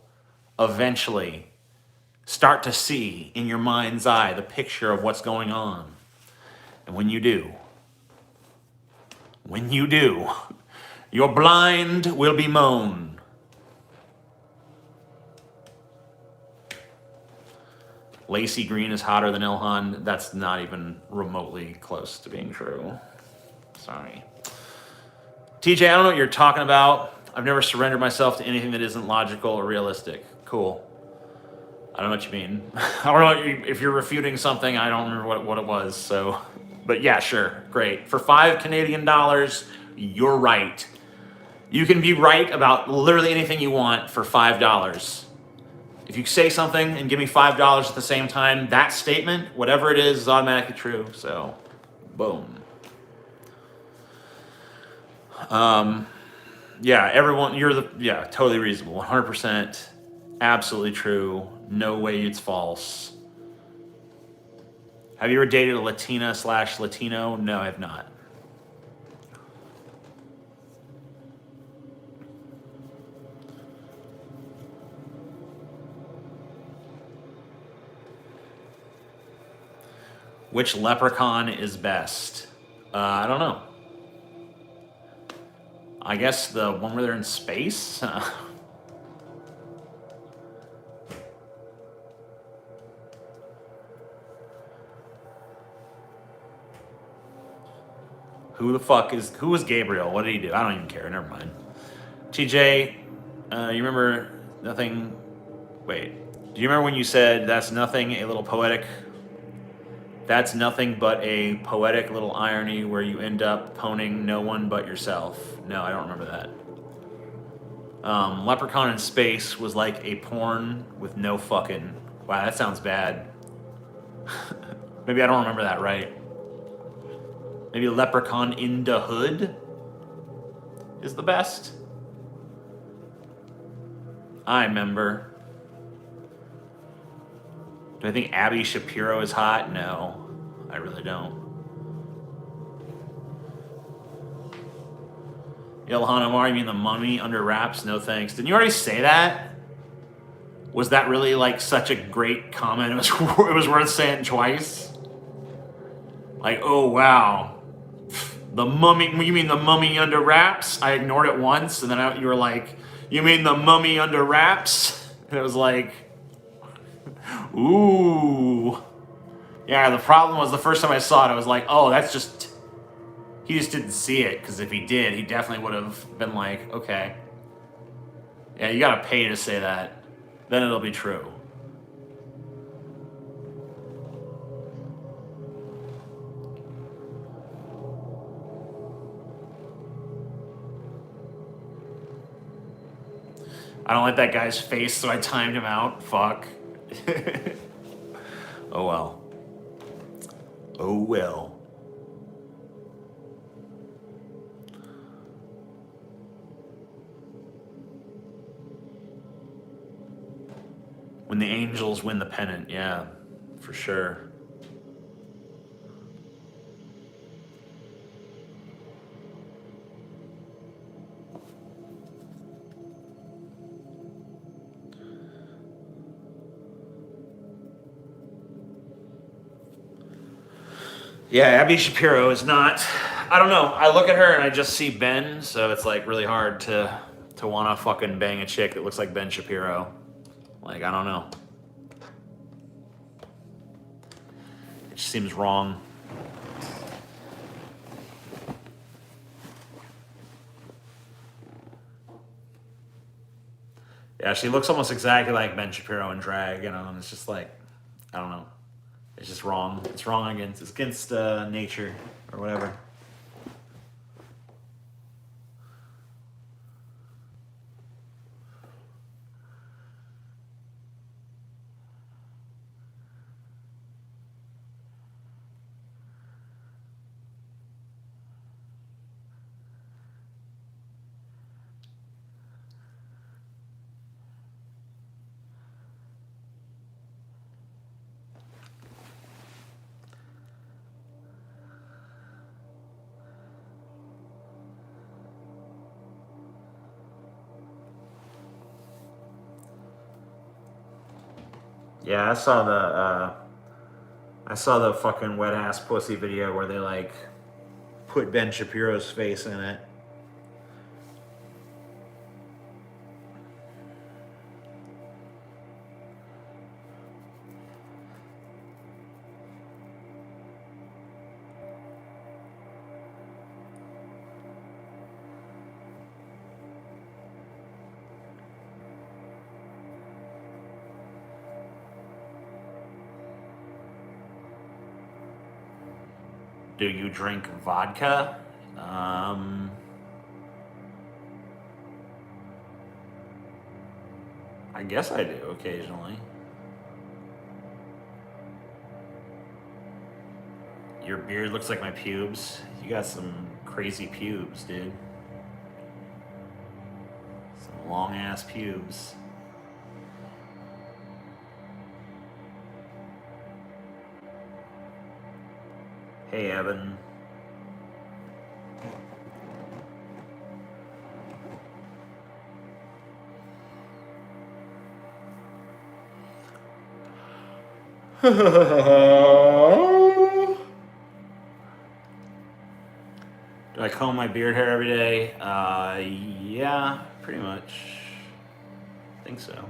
eventually start to see in your mind's eye the picture of what's going on. And when you do, your blind will be mown. Lacey Green is hotter than Ilhan. That's not even remotely close to being true. Sorry. TJ, I don't know what you're talking about. I've never surrendered myself to anything that isn't logical or realistic. Cool. I don't know what you mean. I don't know if you're refuting something. I don't remember what it was. So, but yeah, sure. Great. For $5 Canadian, you're right. You can be right about literally anything you want for $5. If you say something and give me $5 at the same time, that statement, whatever it is automatically true. So, boom. Yeah, everyone, totally reasonable. 100%. Absolutely true. No way it's false. Have you ever dated a Latina/Latino? No, I have not. Which leprechaun is best? I don't know. I guess the one where they're in space? Who is Gabriel? What did he do? I don't even care. Never mind. TJ, you remember nothing? Wait. Do you remember when you said that's nothing but a poetic little irony where you end up poning no one but yourself? No, I don't remember that. Leprechaun in Space was like a porn with no fucking... Wow, that sounds bad. Maybe I don't remember that right. Maybe Leprechaun in the Hood is the best. I remember. Do I think Abby Shapiro is hot? No, I really don't. Ilhan Omar, you mean the mummy under wraps? No thanks. Didn't you already say that? Was that really like such a great comment? It was worth saying twice? Like, oh wow, the mummy. You mean the mummy under wraps? I ignored it once, and then you were like, you mean the mummy under wraps? And it was like, ooh. Yeah, the problem was the first time I saw it, I was like, oh, that's just. He just didn't see it, because if he did, he definitely would have been like, okay. Yeah, you gotta pay to say that. Then it'll be true. I don't like that guy's face, so I timed him out. Fuck. Oh well. Oh well. When the Angels win the pennant, yeah, for sure. Yeah, Abby Shapiro is not. I don't know. I look at her and I just see Ben, so it's like really hard to want to fucking bang a chick that looks like Ben Shapiro. Like, I don't know. It just seems wrong. Yeah, she looks almost exactly like Ben Shapiro in drag, and it's just like, I don't know. It's just wrong. It's wrong against. It's against nature or whatever. Yeah, I saw the fucking wet ass pussy video where they like put Ben Shapiro's face in it. Do you drink vodka? I guess I do occasionally. Your beard looks like my pubes. You got some crazy pubes, dude. Some long ass pubes. Hey, Evan. Do I comb my beard hair every day? Yeah, pretty much. I think so.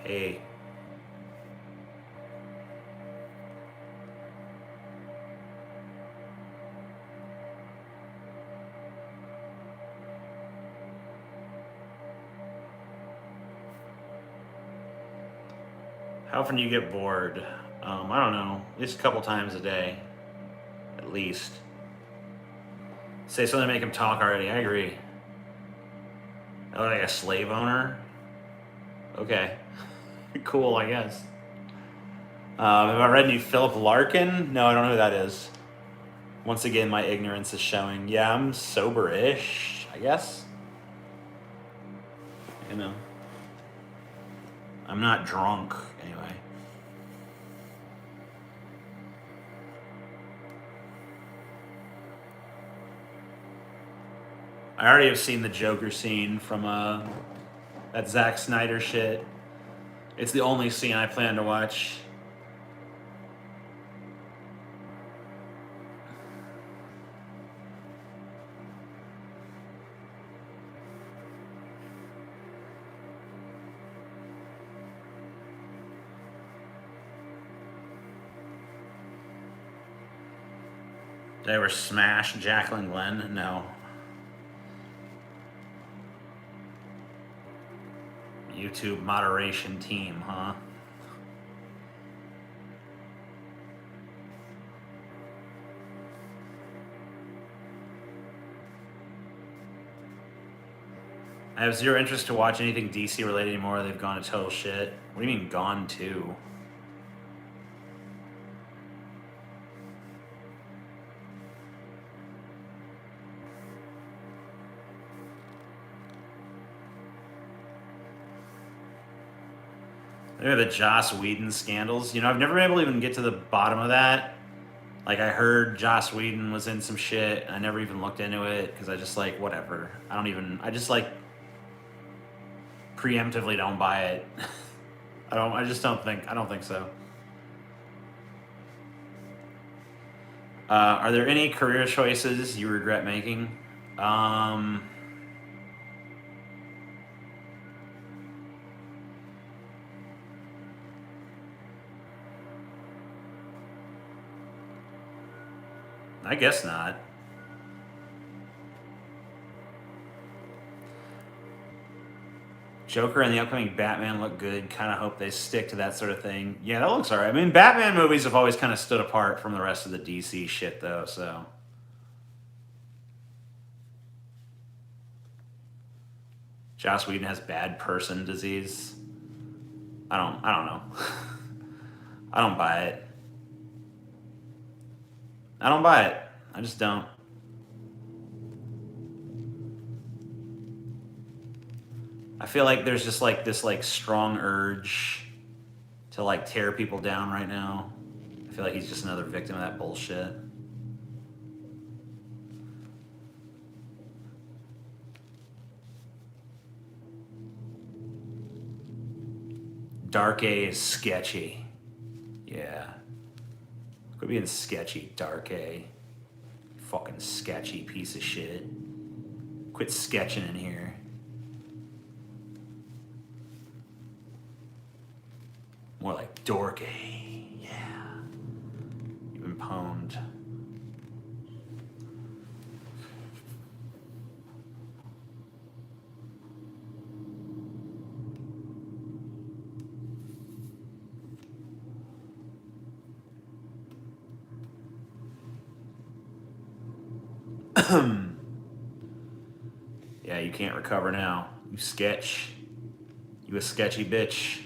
Hey. How often do you get bored? I don't know. At least a couple times a day. At least. Say something to make him talk already. I agree. I look like a slave owner? Okay. Cool, I guess. Have I read any Philip Larkin? No, I don't know who that is. Once again, my ignorance is showing. Yeah, I'm sober-ish, I guess. You know. I'm not drunk, anyway. I already have seen the Joker scene from that Zack Snyder shit. It's the only scene I plan to watch. Did I ever smash Jacqueline Glenn? No. YouTube moderation team, huh? I have zero interest to watch anything DC related anymore. They've gone to total shit. What do you mean gone to? Maybe the Joss Whedon scandals. You know, I've never been able to even get to the bottom of that. Like, I heard Joss Whedon was in some shit. And I never even looked into it because I just like, whatever. I just like preemptively don't buy it. I don't think so. Are there any career choices you regret making? I guess not. Joker and the upcoming Batman look good. Kind of hope they stick to that sort of thing. Yeah, that looks alright. I mean, Batman movies have always kind of stood apart from the rest of the DC shit, though, so. Joss Whedon has bad person disease. I don't know. I don't buy it. I just don't. I feel like there's just like this like strong urge to like tear people down right now. I feel like he's just another victim of that bullshit. Dark A is sketchy. Yeah. Quit being sketchy, Dark A. Fucking sketchy piece of shit. Quit sketching in here. More like Dork A. Yeah. You've been pwned. Yeah, you can't recover now. You sketch. You a sketchy bitch.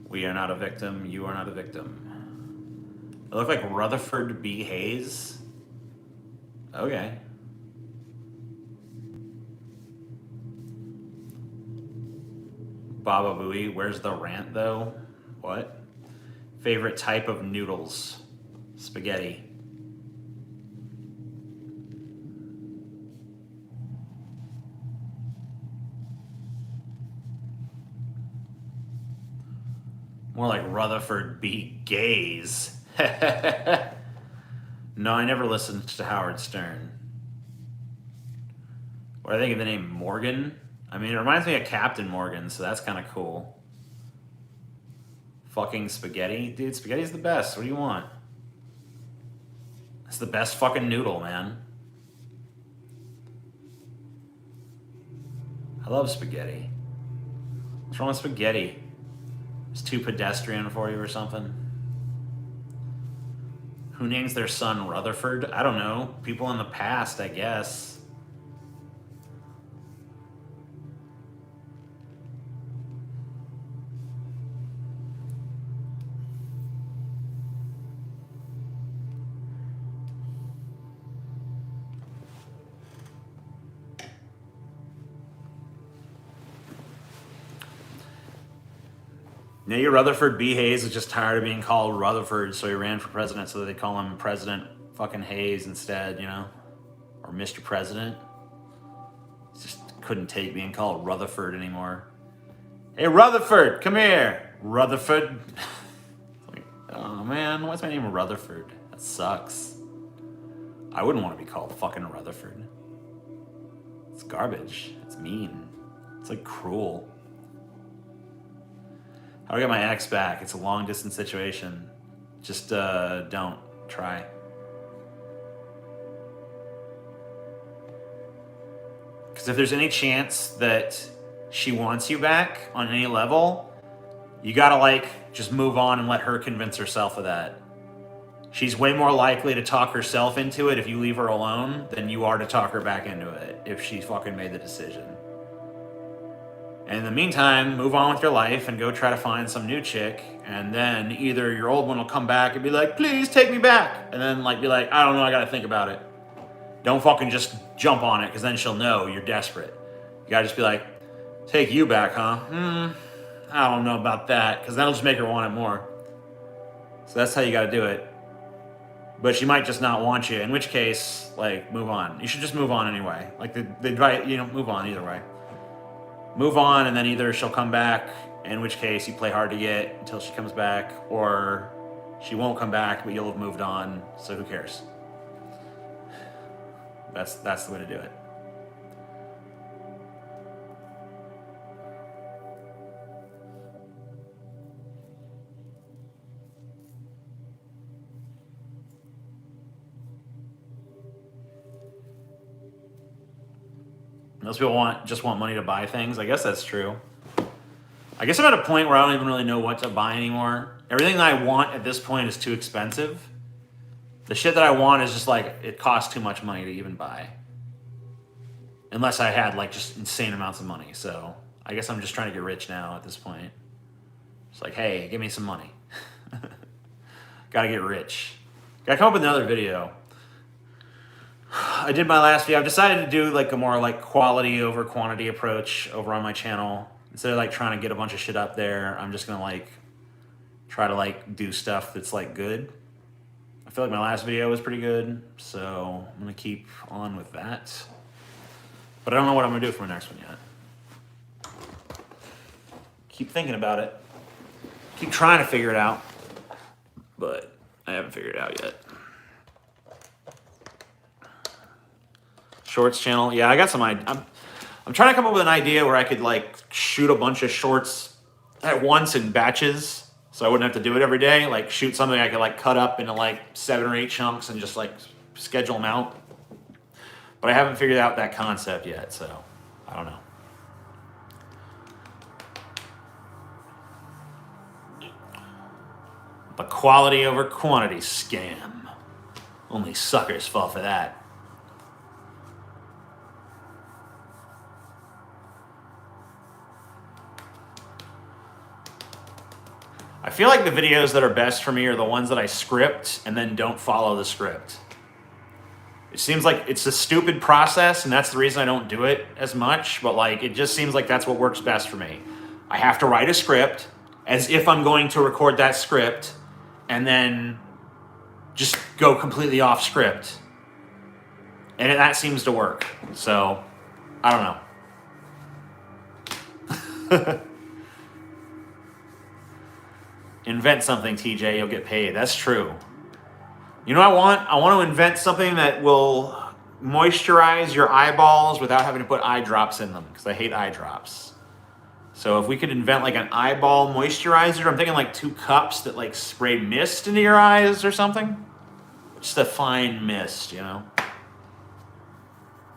We are not a victim. You are not a victim. I look like Rutherford B. Hayes. Okay. Baba Booey, where's the rant though? What? Favorite type of noodles? Spaghetti. More like Rutherford B. Gaze. No, I never listened to Howard Stern. What do I think of the name Morgan? I mean, it reminds me of Captain Morgan, so that's kind of cool. Fucking spaghetti? Dude, spaghetti's the best. What do you want? It's the best fucking noodle, man. I love spaghetti. What's wrong with spaghetti? It's too pedestrian for you or something? Who names their son Rutherford? I don't know. People in the past, I guess. Maybe Rutherford B. Hayes is just tired of being called Rutherford, so he ran for president so that they call him President fucking Hayes instead, you know? Or Mr. President. Just couldn't take being called Rutherford anymore. Hey, Rutherford, come here. Rutherford. Like, oh man, why's my name Rutherford? That sucks. I wouldn't want to be called fucking Rutherford. It's garbage. It's mean. It's like cruel. How do I get my ex back? It's a long distance situation. Just don't try. Because if there's any chance that she wants you back on any level, you gotta like just move on and let her convince herself of that. She's way more likely to talk herself into it if you leave her alone than you are to talk her back into it if she fucking made the decision. And in the meantime, move on with your life and go try to find some new chick, and then either your old one will come back and be like, please take me back, and then like be like, I don't know, I gotta think about it. Don't fucking just jump on it, because then she'll know you're desperate. You gotta just be like, take you back, huh? I don't know about that, because that'll just make her want it more. So that's how you gotta do it. But she might just not want you, in which case, like, move on. You should just move on anyway. Like, the advice, you know, move on either way. Move on, and then either she'll come back, in which case you play hard to get until she comes back, or she won't come back, but you'll have moved on, so who cares? That's the way to do it. Most people just want money to buy things. I guess that's true. I guess I'm at a point where I don't even really know what to buy anymore. Everything that I want at this point is too expensive. The shit that I want is just like, it costs too much money to even buy. Unless I had like just insane amounts of money. So I guess I'm just trying to get rich now at this point. It's like, hey, give me some money. Gotta get rich. Gotta come up with another video. I did my last video. I've decided to do like a more like quality over quantity approach over on my channel. Instead of like trying to get a bunch of shit up there, I'm just gonna like try to like do stuff that's like good. I feel like my last video was pretty good, so I'm gonna keep on with that. But I don't know what I'm gonna do for my next one yet. Keep thinking about it. Keep trying to figure it out, but I haven't figured it out yet. Shorts channel, yeah, I got some. I'm trying to come up with an idea where I could like shoot a bunch of shorts at once in batches, so I wouldn't have to do it every day. Like shoot something I could like cut up into like 7 or 8 chunks and just like schedule them out. But I haven't figured out that concept yet, so I don't know. The quality over quantity scam. Only suckers fall for that. I feel like the videos that are best for me are the ones that I script and then don't follow the script. It seems like it's a stupid process, and that's the reason I don't do it as much, but like it just seems like that's what works best for me. I have to write a script as if I'm going to record that script and then just go completely off script. And that seems to work. So, I don't know. Invent something, TJ, you'll get paid. That's true. You know what I want? I want to invent something that will moisturize your eyeballs without having to put eye drops in them, because I hate eye drops. So if we could invent like an eyeball moisturizer, I'm thinking like 2 cups that like spray mist into your eyes or something. Just a fine mist, you know?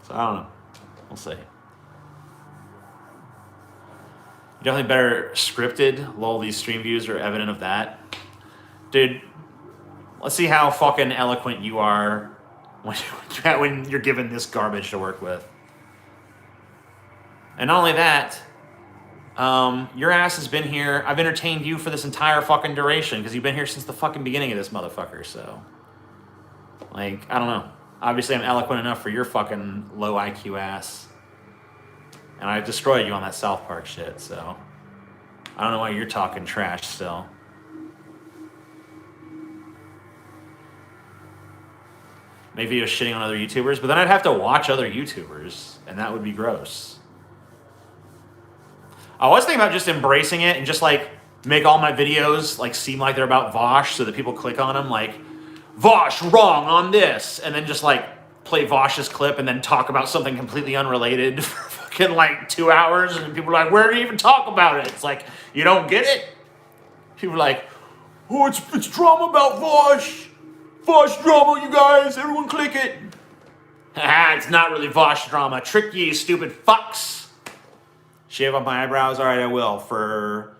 So I don't know. We'll see. Definitely better scripted. Lol, these stream views are evident of that. Dude, let's see how fucking eloquent you are when you're given this garbage to work with. And not only that, your ass has been here. I've entertained you for this entire fucking duration because you've been here since the fucking beginning of this motherfucker, so. Like, I don't know. Obviously, I'm eloquent enough for your fucking low IQ ass. And I destroyed you on that South Park shit, so. I don't know why you're talking trash still. Make videos shitting on other YouTubers, but then I'd have to watch other YouTubers, and that would be gross. I was thinking about just embracing it and just like make all my videos like seem like they're about Vosh, so that people click on them like Vosh wrong on this, and then just like play Vosh's clip and then talk about something completely unrelated for fucking like 2 hours, and people are like, "Where do you even talk about it?" It's like, you don't get it. People are like, "Oh, it's drama about Vosh. Vosh drama, you guys. Everyone click it." Haha, it's not really Vosh drama. Trick ye, stupid fucks. Shave off my eyebrows? All right, I will for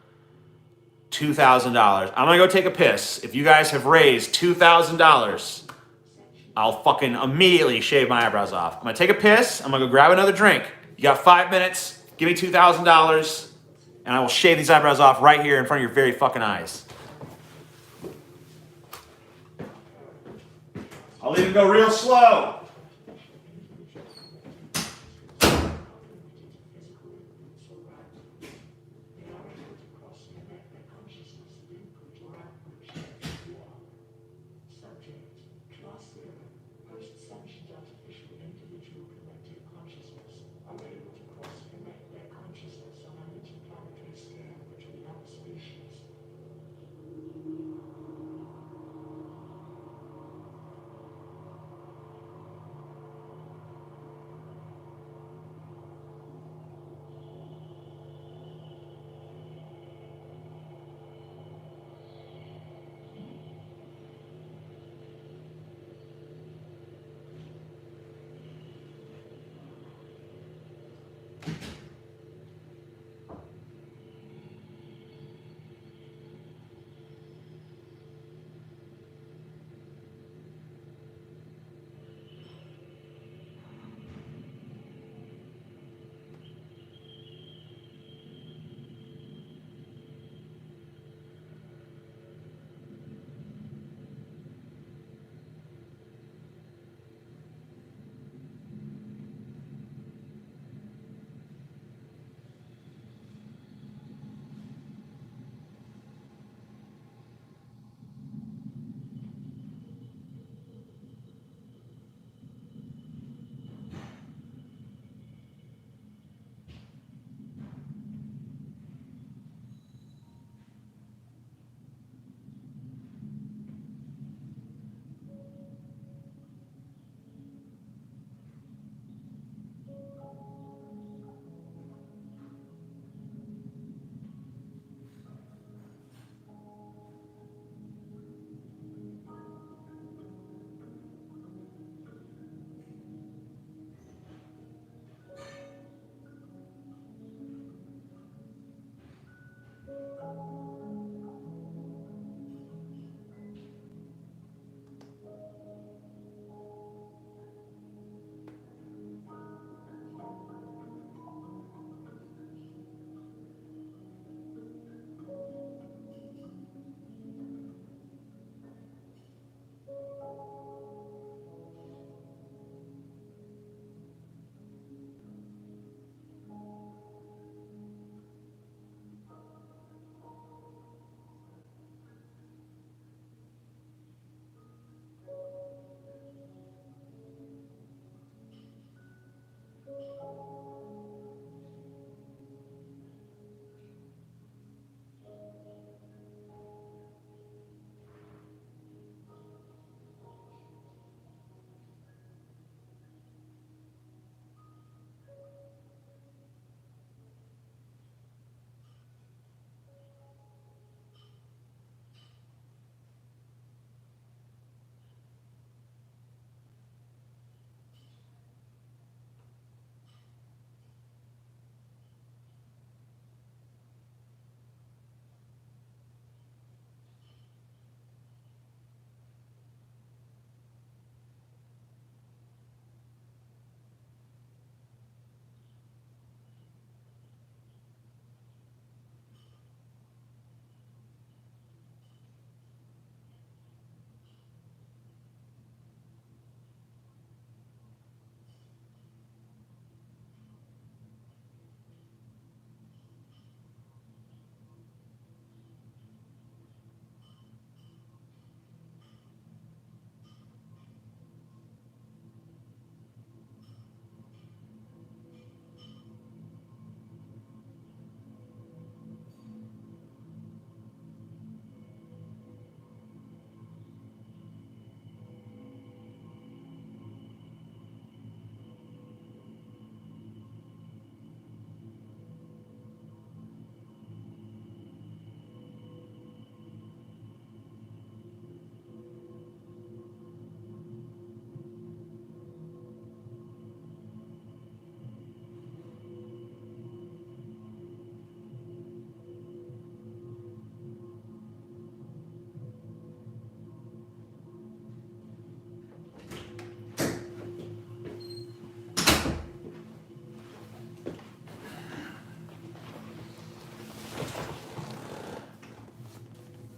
$2,000. I'm gonna go take a piss. If you guys have raised $2,000, I'll fucking immediately shave my eyebrows off. I'm gonna take a piss. I'm gonna go grab another drink. You got 5 minutes. Give me $2,000, and I will shave these eyebrows off right here in front of your very fucking eyes. I'll even go real slow.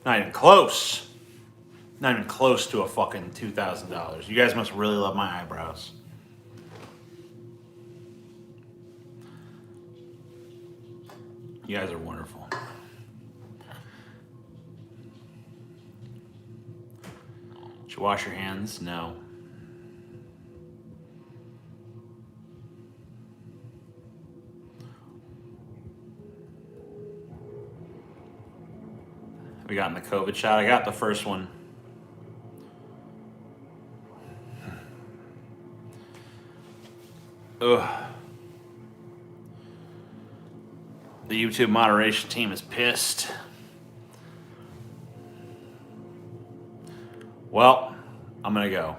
Not even close. Not even close to a fucking $2,000. You guys must really love my eyebrows. You guys are wonderful. Did you wash your hands? No. Have you gotten the COVID shot? I got the first one. Ugh. The YouTube moderation team is pissed. Well, I'm gonna go.